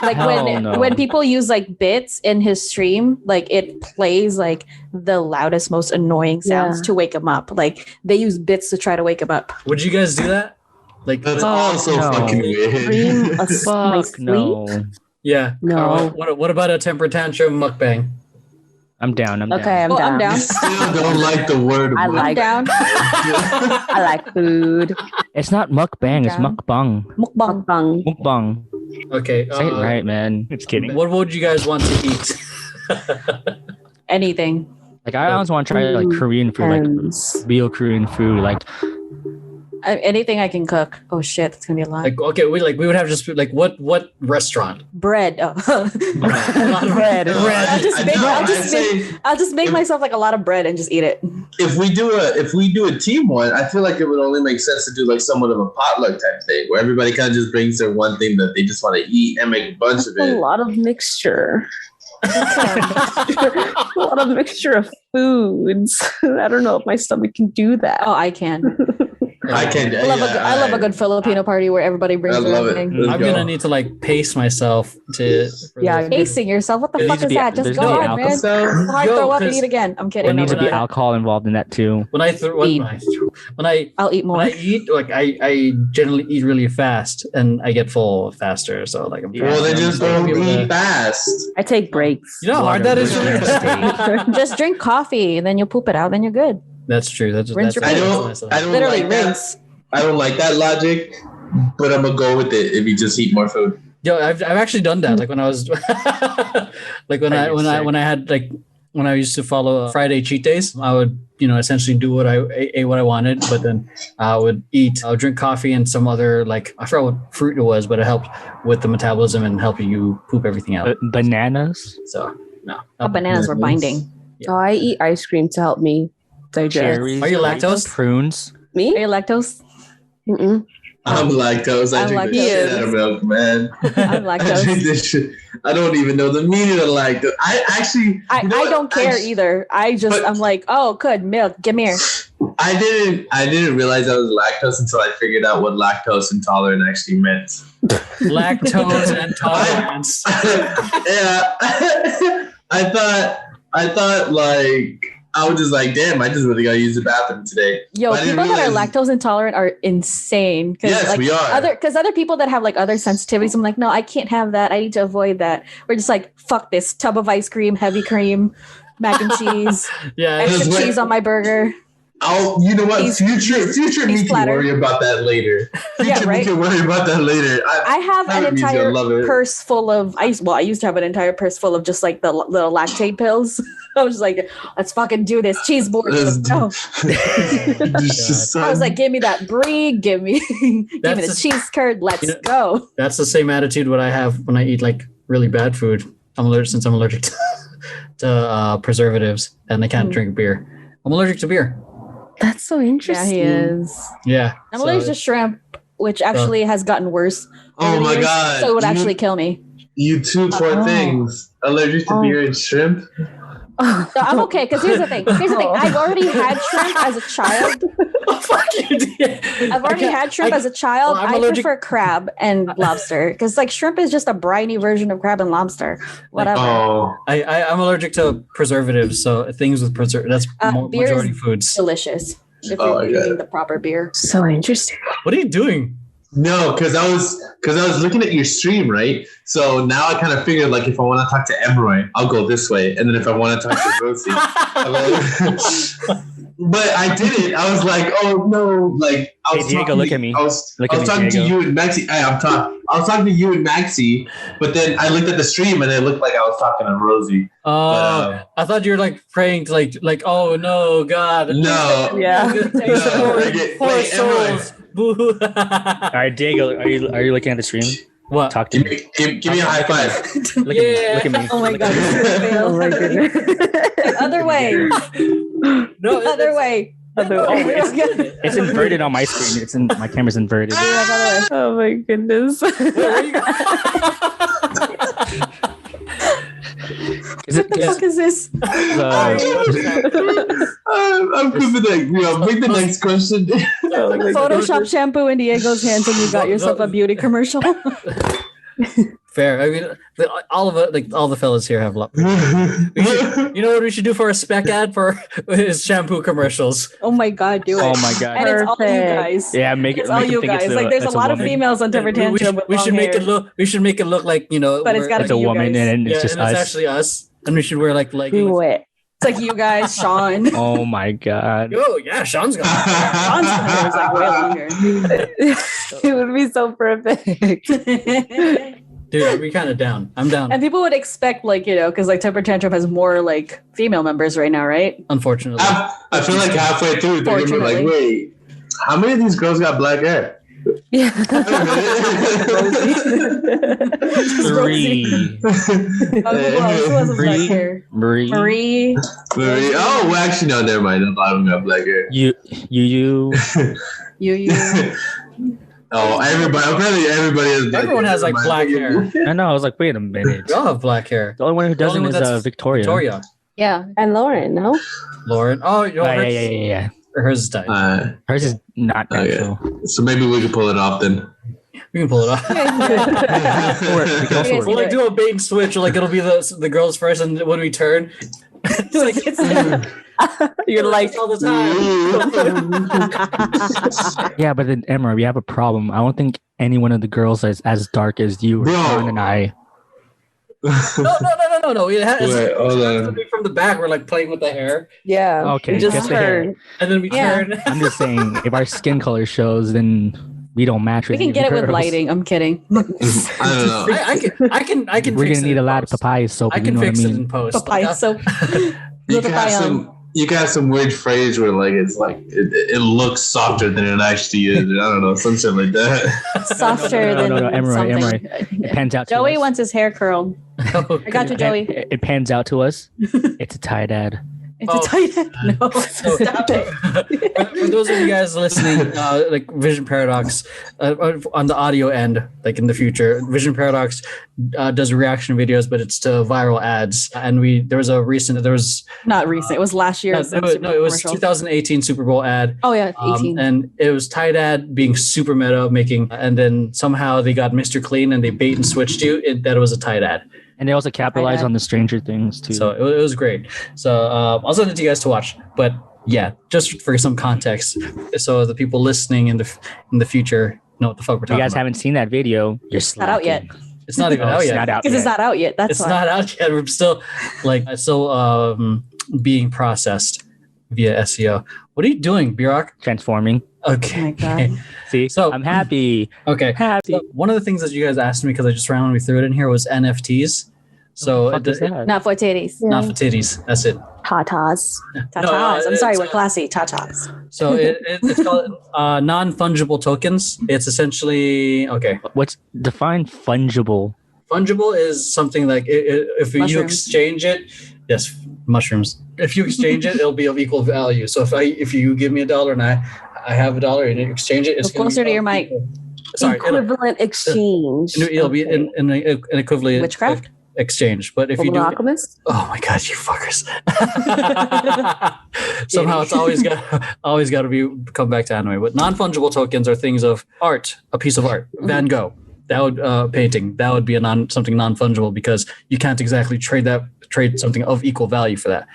like when people use like bits in his stream, like it plays like the loudest, most annoying sounds to wake him up. Like they use bits to try to wake him up. Would you guys do that? Like that's also fucking weird. Fuck no. Yeah. No. What about a temper tantrum mukbang? I'm down. I'm down. I'm down. I still don't like the word. I'm down. I like food. It's not mukbang. It's mukbang. Mukbang. Mukbang. Okay. Say it right, man. It's kidding. What would you guys want to eat? Anything. Like I always want to try like Korean food, like real Korean food, like Anything I can cook. Oh shit, that's gonna be a lot. Like okay, we would have just like what restaurant? Bread. Oh. Bread. I'll just make myself like a lot of bread and just eat it. If we do a team one, I feel like it would only make sense to do like somewhat of a potluck type thing where everybody kind of just brings their one thing that they just want to eat and make a bunch of it. A lot of mixture. A lot of mixture of foods. I don't know if my stomach can do that. Oh, I can. I can. I love a good Filipino party where everybody brings their own thing. I'm gonna need to like pace myself to. Pacing yourself. What the fuck is that? Just go on, man. Hard throw up and eat again. I'm kidding. There needs to be alcohol involved in that too. I'll eat more. When I eat, like I generally eat really fast and I get full faster. So like I'm. Well, then just don't eat fast. I take breaks. You know how hard that is. Just drink coffee and then you'll poop it out. Then you're good. That's true. I don't literally like rinse. I don't like that logic, but I'm gonna go with it if you just eat more food. Yo, I've actually done that. Like when I was, like when I used to follow Friday cheat days, I would essentially do what I ate what I wanted, but then I would drink coffee and some other like I forgot what fruit it was, but it helped with the metabolism and helping you poop everything out. Bananas. So no, bananas were binding. Yeah. Oh, I eat ice cream to help me digest. Cherries, Are you lactose? Prunes. Me? Are you lactose? Mm-mm. I'm lactose. I drink the shit out of milk, man. I'm lactose. I drink this shit. I don't even know the meaning of lactose. I don't care either. I'm like, oh, good milk. Give me here. I didn't realize I was lactose until I figured out what lactose intolerant actually meant. Lactose intolerance. Yeah. I thought like I was just like, damn, I just really gotta use the bathroom today. Yo, people that are lactose intolerant are insane. Yes, like, we are. Because other people that have like other sensitivities, I'm like, no, I can't have that. I need to avoid that. We're just like, fuck this tub of ice cream, heavy cream, mac and cheese, extra cheese on my burger. You know what? Future me can worry about that later. Future me can worry about that later. I have an entire purse full of ice. Well, I used to have an entire purse full of just like the little lactate pills. I was like, let's fucking do this. Cheese board. No. I was like, give me that brie. Give me the cheese curd. Let's go. That's the same attitude what I have when I eat like really bad food. I'm allergic to preservatives and I can't drink beer. I'm allergic to beer. That's so interesting. Yeah, he is. Yeah. I'm allergic to shrimp, which actually has gotten worse. Oh my God. So it would actually kill me. You two poor things. Allergic to beer and shrimp? So I'm okay, because here's the thing. I've already had shrimp as a child. I've already had shrimp as a child. I prefer crab and lobster because like shrimp is just a briny version of crab and lobster. Whatever. I'm allergic to preservatives, so things with preservatives. That's majority foods. Delicious if you're eating the proper beer. So interesting. What are you doing? No, because I was looking at your stream, right? So now I kind of figured like if I want to talk to Emroy, I'll go this way, and then if I want to talk to Rosie, but I didn't. I was like, oh no, like I was Diego, look at me. I was talking to you and Maxi. I was talking to you and Maxi, but then I looked at the stream and it looked like I was talking to Rosie. I thought you were like praying to like oh no God. No. Yeah. Poor souls. Boo. All right, Diego, are you looking at the stream? What? Talk to me. Give me a high five. Look at me. Oh my God. Oh my goodness. Other way. No, other way. It's inverted on my screen. My camera's inverted. Oh my goodness. What the fuck is this? I'm confident. Make the next question. Photoshop shampoo in Diego's hands and you got yourself a beauty commercial. Fair. I mean, all of it, like all the fellas here have love. You know what we should do for a spec ad for his shampoo commercials? Oh my God, do it! Oh my God, and it's all you guys. Yeah, make it. It's all you guys. Like, there's a lot of females on Temper Tantrum. We should make it look. We should make it look like but it's gotta be a woman, and it's just us. It's actually us, and we should wear like do it. It's like you guys, Sean. Oh my God. Oh yeah, Sean's got. Sean's hair is like way longer. It would be so perfect. Dude, we're kind of down. I'm down. And people would expect, like, because like Temper Tantrum has more like female members right now, right? Unfortunately, I feel like halfway through they're gonna be like, wait, How many of these girls got black hair? Yeah. 3. Who else? Who else has black hair? Marie. Oh, well, actually, no, never mind. A lot of them got black hair. You. Oh, everybody! Apparently, everybody has. Everyone has like black hair. I know. I was like, wait a minute. We all have black hair. The only one who doesn't is Victoria. Victoria. Yeah. And Lauren, no? Lauren. Oh, Yeah. Hers is tight. Hers is not natural. So maybe we could pull it off then. We can pull it off. We'll like do a bait and switch. Like it'll be the girls first, and when we turn, it's like You're like all the time. Yeah, but then Emma, we have a problem. I don't think any one of the girls is as dark as you, Sean, and I. No. It has Wait, hold on. From the back. We're like playing with the hair. Yeah. Okay. We just get the hair. turn. And then we turn. I'm just saying, if our skin color shows, then we don't match with. We can get it with lighting. I'm kidding. I don't know. I can. We're gonna need a lot of papaya soap. I can fix it in post. Papaya soap. You can have some weird phrase where like it's like it looks softer than it actually is. I don't know, something like that. Softer than Emery. something. It pans out. Joey to us. wants his hair curled. I got you, Joey. It pans out to us. It's a tie dad. It's a tight end. No, stop it. For those of you guys listening, like Vision Paradox, on the audio end, like in the future, Vision Paradox does reaction videos, but it's to viral ads. And there was not recent. It was last year. It was 2018 Super Bowl ad. Oh yeah, 18. And it was tie dad being super meta, and then somehow they got Mr. Clean and they bait and switched that it was a tie dad. And they also capitalize on the Stranger Things too. So it was great. So I'll send it to you guys to watch. But yeah, just for some context, so the people listening in the future know what the fuck we're talking about. You guys haven't seen that video. You're It's not out yet. It's not even out yet. Because it's not out yet. That's it's why. not out yet. We're still being processed via SEO. What are you doing, B-Rock? Transforming. Okay. Oh my God. See, so I'm happy. Okay. Happy. So one of the things that you guys asked me, because I just randomly threw it in here, was NFTs. So What the fuck is that? Not for titties. not for titties. That's it. Tatas. Tatas. I'm sorry, it's- we're classy. Tatas. So it's called non-fungible tokens. It's essentially What's define fungible? Fungible is something like if you Mushrooms. exchange it. Yes, mushrooms. If you exchange it, it'll be of equal value. So if you give me $1 and I have $1 and you exchange it, it's Go closer to your mic. Sorry, Equivalent exchange. it'll be an equivalent Witchcraft? exchange. But if you do, Alchemist? oh my God, you fuckers! Somehow it's always got to come back to anime. But non-fungible tokens are things of art, a piece of art. Van Gogh, that would painting, that would be something non-fungible because you can't exactly trade something of equal value for that.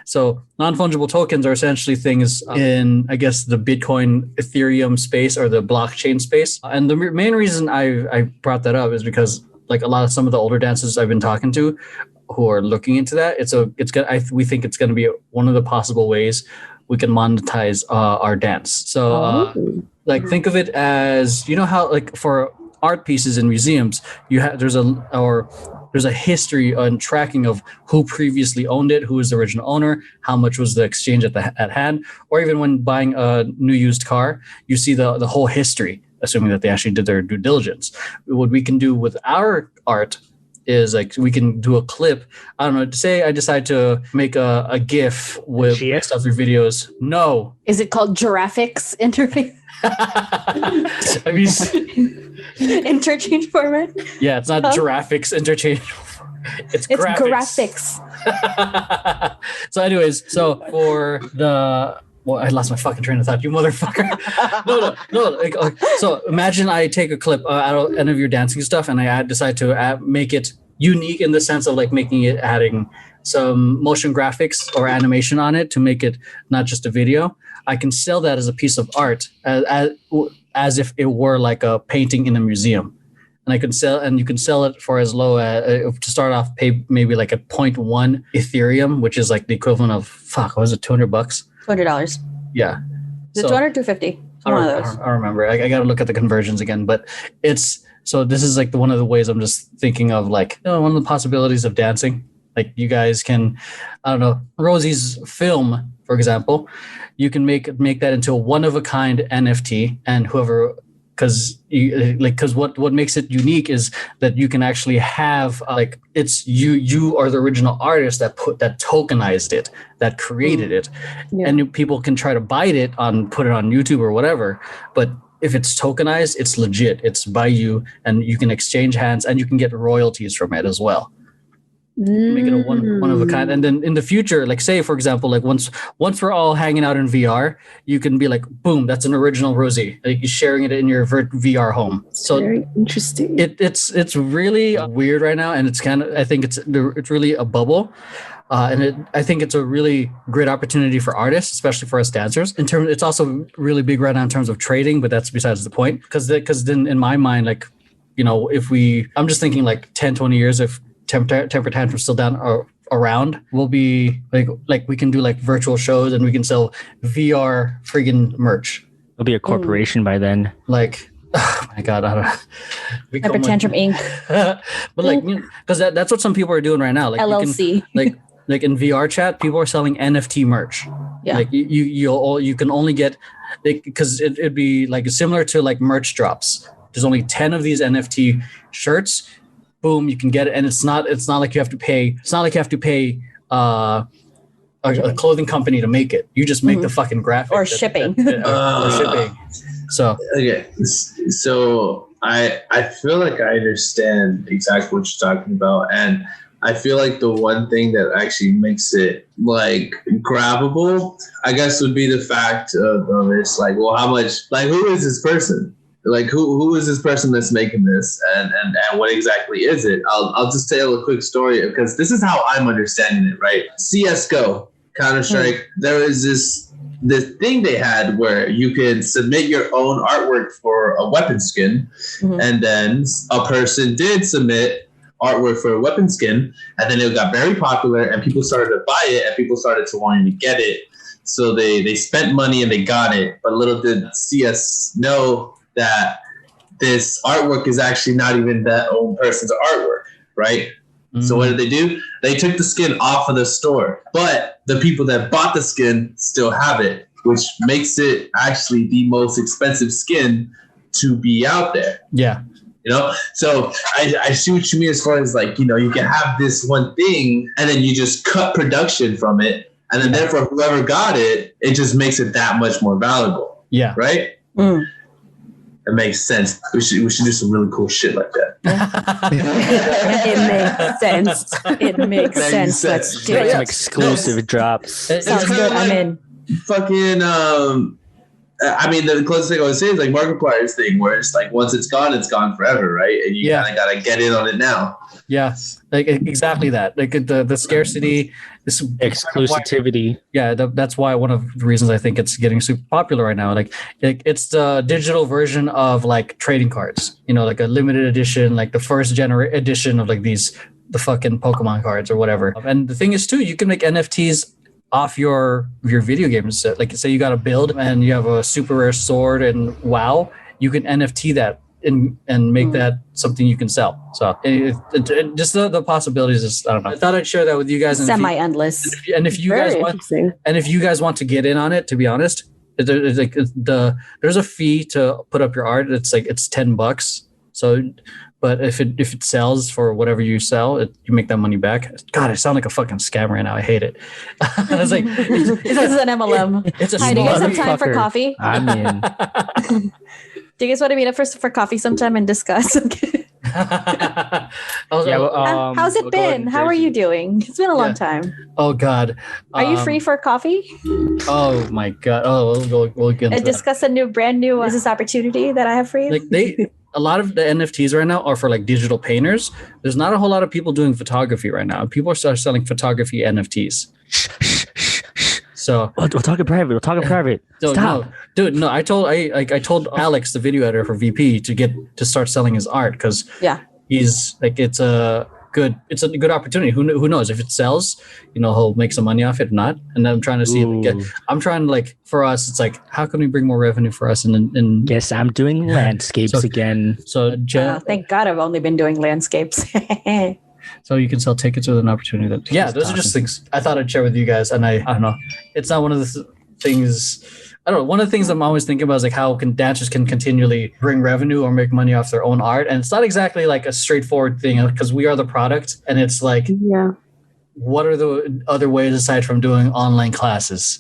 So non-fungible tokens are essentially things in, I guess, the Bitcoin, Ethereum space or the blockchain space. And the main reason I brought that up is because like some of the older dancers I've been talking to who are looking into that, we think it's going to be one of the possible ways we can monetize our dance. So like think of it as, you know how like for art pieces in museums, there's a history and tracking of who previously owned it, who was the original owner, how much was the exchange at hand, or even when buying a new used car, you see the whole history, assuming that they actually did their due diligence. What we can do with our art is like we can do a clip. I don't know. Say I decide to make a GIF with stuff your videos. No. Is it called Giraffics interface? Have you seen? Interchange format? Yeah, it's not Giraffics interchange. It's graphics. So anyways, for the... Well, I lost my fucking train of thought, you motherfucker. No. So imagine I take a clip out of any of your dancing stuff and I decide to make it unique in the sense of like adding some motion graphics or animation on it to make it not just a video. I can sell that as a piece of art as if it were like a painting in a museum. And you can sell it for as low as, to start off, pay maybe like a 0.1 Ethereum, which is like the equivalent of, what was it, $200? $200. Yeah. Is it 200 or $250? One of those. I remember. I got to look at the conversions again, but this is like one of the ways I'm just thinking of, like, one of the possibilities of dancing. Like you guys can, I don't know, Rosie's film, for example, you can make that into a one of a kind NFT, and whoever, because what makes it unique is that you can actually have it's you are the original artist that tokenized it, that created it, and people can try to bite it put it on YouTube or whatever, but if it's tokenized, it's legit. It's by you, and you can exchange hands, and you can get royalties from it as well. Make it a one of a kind. And then in the future, like say for example, like once we're all hanging out in VR, you can be like, boom, that's an original Rosie. Like you're sharing it in your VR home. So very interesting. It's really weird right now, and it's I think it's really a bubble. I think it's a really great opportunity for artists, especially for us dancers. It's also really big right now in terms of trading, but that's besides the point. Because then in my mind, like, you know, I'm just thinking like 10, 20 years, if Temper Tantrum's still down or around, we'll be like we can do like virtual shows, and we can sell VR friggin' merch. It'll be a corporation by then. Like, oh my God, I don't know. Temper Tantrum Inc. But like, because that's what some people are doing right now. Like LLC. Like in VR chat, people are selling NFT merch. Yeah. Like you can only get, because it'd be like similar to like merch drops. There's only 10 of these NFT shirts. Boom, you can get it, and it's not like you have to pay. It's not like you have to pay a clothing company to make it. You just make the fucking graphic or shipping. Or shipping. So okay, so I feel like I understand exactly what you're talking about, and I feel like the one thing that actually makes it like grabbable, I guess, would be the fact of it's like, well, how much? Like, who is this person? Like who is this person that's making this, and what exactly is it? I'll just tell a quick story, because this is how I'm understanding it, right? CS:GO, Counter-Strike, there is this thing they had where you can submit your own artwork for a weapon skin, and then a person did submit artwork for a weapon skin, and then it got very popular, and people started to buy it, and people started to wanting to get it. So they spent money and they got it, but little did CS know that this artwork is actually not even that own person's artwork, right? So what did they do? They took the skin off of the store, but the people that bought the skin still have it, which makes it actually the most expensive skin to be out there. Yeah. You know, so I see what you mean as far as like, you know, you can have this one thing and then you just cut production from it, and then therefore whoever got it, it just makes it that much more valuable. Yeah. Right? It makes sense. We should do some really cool shit like that. It makes sense. It makes sense. Let's do it. Some exclusive drops. Sounds good. I'm in. Fucking I mean, the closest thing I would say is like Markiplier's thing, where it's like once it's gone forever, right? And you kind of gotta get in on it now. Yeah, like exactly that. Like the scarcity, this exclusivity. That's why one of the reasons I think it's getting super popular right now. Like it's the digital version of like trading cards. You know, like a limited edition, like the first edition of like the fucking Pokemon cards or whatever. And the thing is too, you can make NFTs off your video games. Like say you got a build and you have a super rare sword and WoW, you can NFT that and make that something you can sell. So just the possibilities is, I don't know. I thought I'd share that with you guys. Semi-endless. And if you guys want to get in on it, to be honest, there's like there's a fee to put up your art. It's $10. So, but if it sells for whatever you sell, you make that money back. God, I sound like a fucking scammer right now. I hate it. It's like this is an MLM. Hi, do you guys have time for coffee? I mean, do you guys want to meet up for coffee sometime and discuss? How's it been? How are you doing? It's been a long time. Oh God. Are you free for coffee? Oh my God. Oh, we'll get into and discuss a brand new business opportunity that I have for you. Like a lot of the NFTs right now are for like digital painters. There's not a whole lot of people doing photography right now. People are selling photography NFTs. So we'll talk in private. So, Stop. No, dude. No, I told Alex, the video editor for VP, to start selling his art, because he's like, it's a good opportunity. Who knows if it sells, he'll make some money off it. If not, and then I'm trying to see. For us, it's like, how can we bring more revenue for us? And yes, I'm doing landscapes again. So thank God I've only been doing landscapes. So you can sell tickets with an opportunity. Those are just things I thought I'd share with you guys. And I don't know. It's not one of the things. I don't know. One of the things I'm always thinking about is like how dancers can continually bring revenue or make money off their own art. And it's not exactly like a straightforward thing because we are the product. And it's like, what are the other ways aside from doing online classes?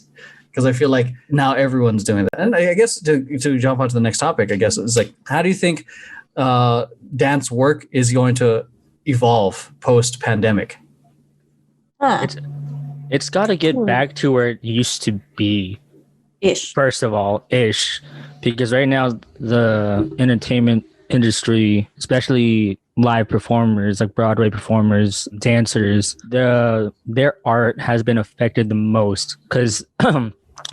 Because I feel like now everyone's doing that. And I guess to jump onto the next topic, I guess it's like, how do you think dance work is going to evolve post-pandemic? It's got to get back to where it used to be. First of all, because right now the entertainment industry, especially live performers like Broadway performers, dancers, their art has been affected the most because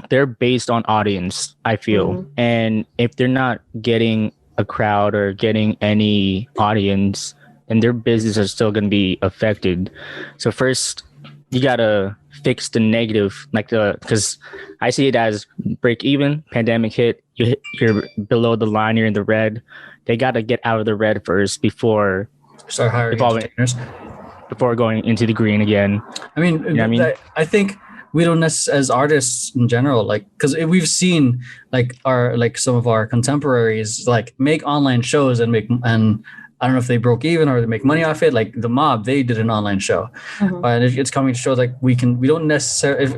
they're based on audience, I feel. And if they're not getting a crowd or getting any audience, then their business is still going to be affected. So first, you got to fix the negative, because I see it as break even, pandemic hit, you're below the line, you're in the red. They got to get out of the red first before start hiring entertainers, before going into the green again. I mean, you know what I mean? I think we don't necessarily, as artists in general, like, because we've seen some of our contemporaries like make online shows and I don't know if they broke even or they make money off it. Like the Mob, they did an online show, and it's coming to show like we don't necessarily.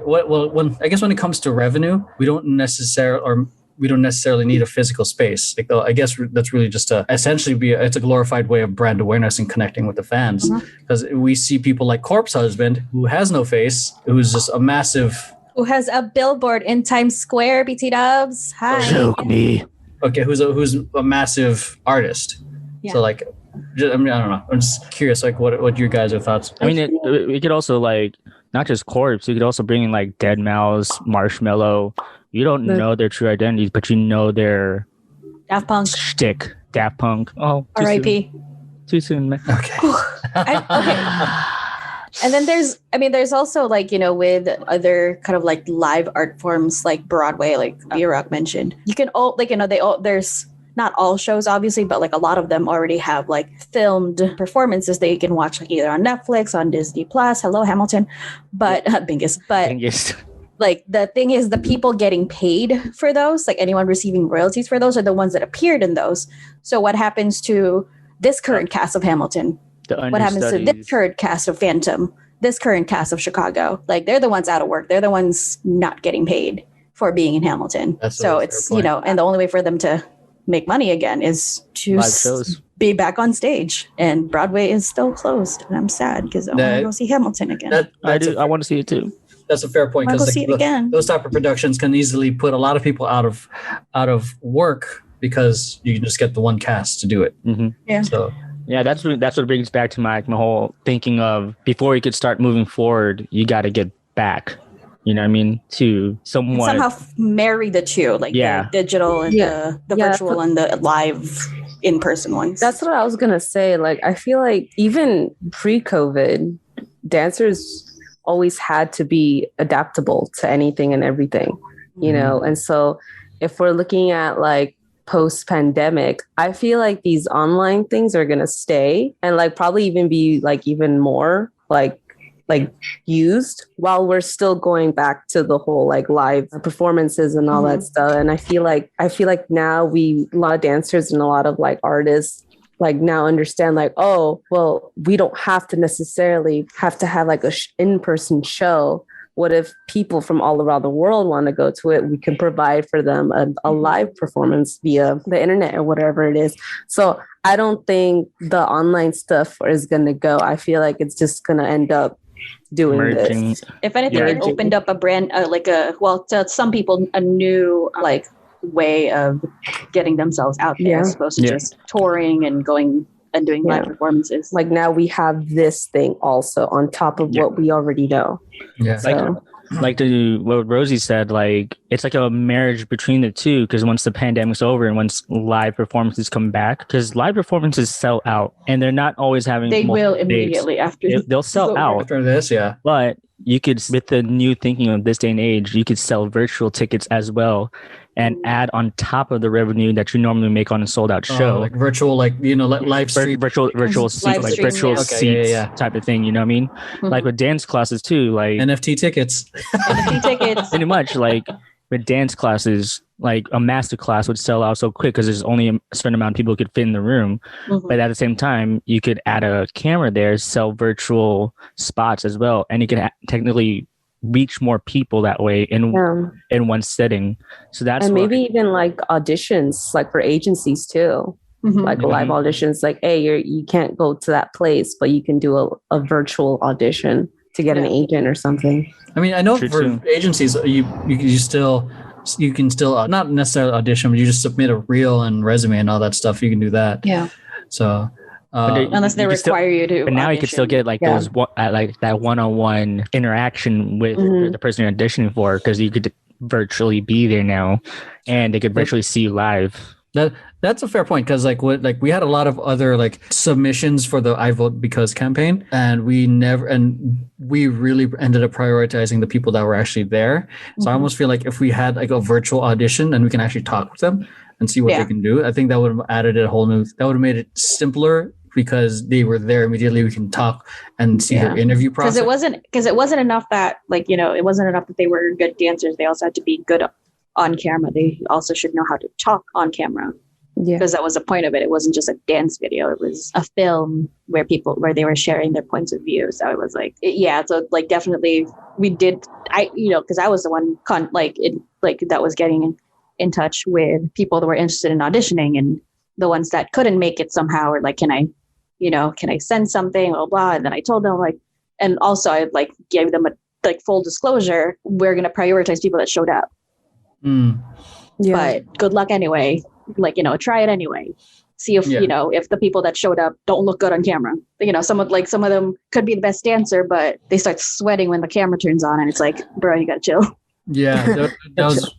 I guess when it comes to revenue, we don't necessarily need a physical space. Like, I guess that's really just it's a glorified way of brand awareness and connecting with the fans. Because we see people like Corpse Husband, who has no face, who's just a massive. Who has a billboard in Times Square? BT Dubs. Hi. Joke me. Okay, who's a massive artist. Yeah. So like, I don't know. I'm just curious, like, what your guys' thoughts? I mean, we could also like not just Corpse. We could also bring in like Dead Mouse, Marshmello. You don't know their true identities, but you know their Daft Punk shtick. Daft Punk. Oh, R.I.P. Too soon, man. Okay. And then there's also like, with other kind of like live art forms like Broadway, like B-Rock mentioned. You can all there's not all shows obviously, but like a lot of them already have like filmed performances that you can watch like either on Netflix, on Disney Plus. Hello, Hamilton, but Bingus. But like the thing is, the people getting paid for those, like anyone receiving royalties for those, are the ones that appeared in those. So what happens to this current cast of Hamilton? What happens to this current cast of Phantom? This current cast of Chicago? Like they're the ones out of work. They're the ones not getting paid for being in Hamilton. So it's and the only way for them to make money again is to be back on stage, and Broadway is still closed, and I'm sad because I want to go see Hamilton again. I want to see it too. That's a fair point, because those type of productions can easily put a lot of people out of work because you can just get the one cast to do it. Yeah. So yeah, that's what brings back to my whole thinking of, before you could start moving forward, you got to get back. You know what I mean? To somewhat somehow marry the two, like the digital and the virtual and the live in-person ones. That's what I was gonna say. Like, I feel like even pre-COVID, dancers always had to be adaptable to anything and everything, you know? And so if we're looking at like post-pandemic, I feel like these online things are gonna stay and like probably even be like even more like used while we're still going back to the whole like live performances and all that stuff. And I feel like now a lot of dancers and a lot of like artists like now understand like, oh, well, we don't have to necessarily have to have like a in-person show. What if people from all around the world want to go to it? We can provide for them a live performance via the internet or whatever it is. So I don't think the online stuff is going to go. I feel like it's just going to end up doing this. If anything, it opened up a brand, to some people, a new like way of getting themselves out there, as opposed to just touring and going and doing live performances. Like now we have this thing also on top of what we already know. Yeah. So. Like what Rosie said, like it's like a marriage between the two, because once the pandemic's over and once live performances come back, because live performances sell out and they're not always having will immediately after they'll sell out after this, but you could, with the new thinking of this day and age, you could sell virtual tickets as well and add on top of the revenue that you normally make on a sold out show. Like virtual, like, live stream. Virtual seats, Live like stream, virtual yeah. seats yeah. type of thing. You know what I mean? Like with dance classes too, like NFT tickets. NFT tickets. pretty much like with dance classes, like a master class would sell out so quick because there's only a certain amount of people who could fit in the room. But at the same time, you could add a camera there, sell virtual spots as well, and you can technically reach more people that way in one setting. So that's and maybe even like auditions, like for agencies too. Like live auditions, like, hey, you can't go to that place, but you can do a virtual audition to get an agent or something. I mean, I know for agencies, you can still not necessarily audition, but you just submit a reel and resume and all that stuff. You can do that. Yeah. So unless they require you to. But now you can still get like those like that one-on-one interaction with the person you're auditioning for, because you could virtually be there now, and they could virtually see you live. That's a fair point, because we had a lot of other like submissions for the I Vote Because campaign, and we really ended up prioritizing the people that were actually there. So I almost feel like if we had like a virtual audition and we can actually talk with them and see what they can do, I think that would have added that would have made it simpler, because they were there immediately. We can talk and see their interview process. Because it wasn't enough that it wasn't enough that they were good dancers. They also had to be good on camera. They also should know how to talk on camera. Yeah, because that was the point of it. It wasn't just a dance video. It was a film where they were sharing their points of view. So it was like, So like definitely we did. Because I was the one that was getting in touch with people that were interested in auditioning, and the ones that couldn't make it somehow, or like, can I send something, blah blah. And then I told them and also I gave them a full disclosure. We're gonna prioritize people that showed up. But good luck anyway. Try it anyway. See if if the people that showed up don't look good on camera. Some of them could be the best dancer, but they start sweating when the camera turns on, and it's like, bro, you gotta chill. Yeah, that was.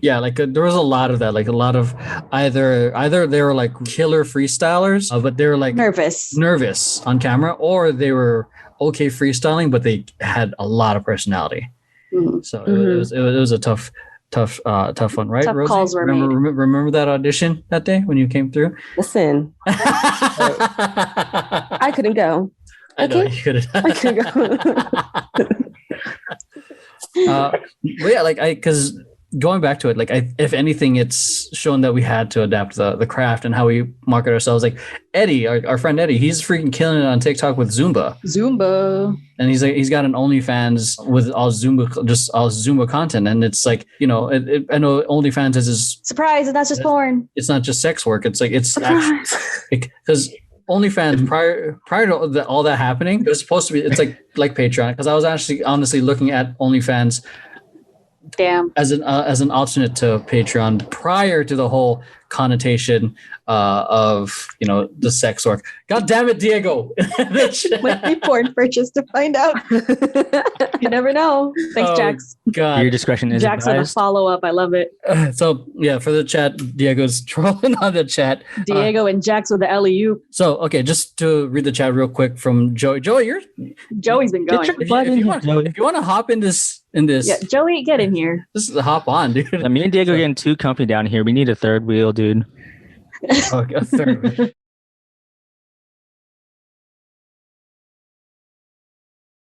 Yeah, there was a lot of that. Like a lot of either they were like killer freestylers, but they were like nervous on camera, or they were okay freestyling, but they had a lot of personality. So it was a tough one, right? Tough Rosie? calls were made. Remember that audition that day when you came through? Listen, I couldn't go. I know you couldn't. I couldn't go. But because going back to it, if anything, it's shown that we had to adapt the craft and how we market ourselves. Like Eddie, our friend Eddie, he's freaking killing it on TikTok with Zumba, and he's got an OnlyFans with all Zumba content, and it's like, I know OnlyFans is surprise, and that's just porn. It's not just sex work. It's like actually, because OnlyFans prior to all that happening, it was supposed to be. It's like Patreon, because I was actually honestly looking at OnlyFans. Damn. As an alternate to Patreon prior to the whole connotation of the sex work. God damn it, Diego! Might be porn purchase to find out. You never know. Thanks, Jax. God, your discretion is Jax with a follow up. I love it. So yeah, for the chat, Diego's trolling on the chat. Diego and Jax with the alley-oop. So okay, just to read the chat real quick from Joey. Joey's been going. If you want to hop in this. Yeah, Joey, get in here. This is a hop on, dude. Me and Diego are getting too comfy down here. We need a third wheel, dude. Okay, a third.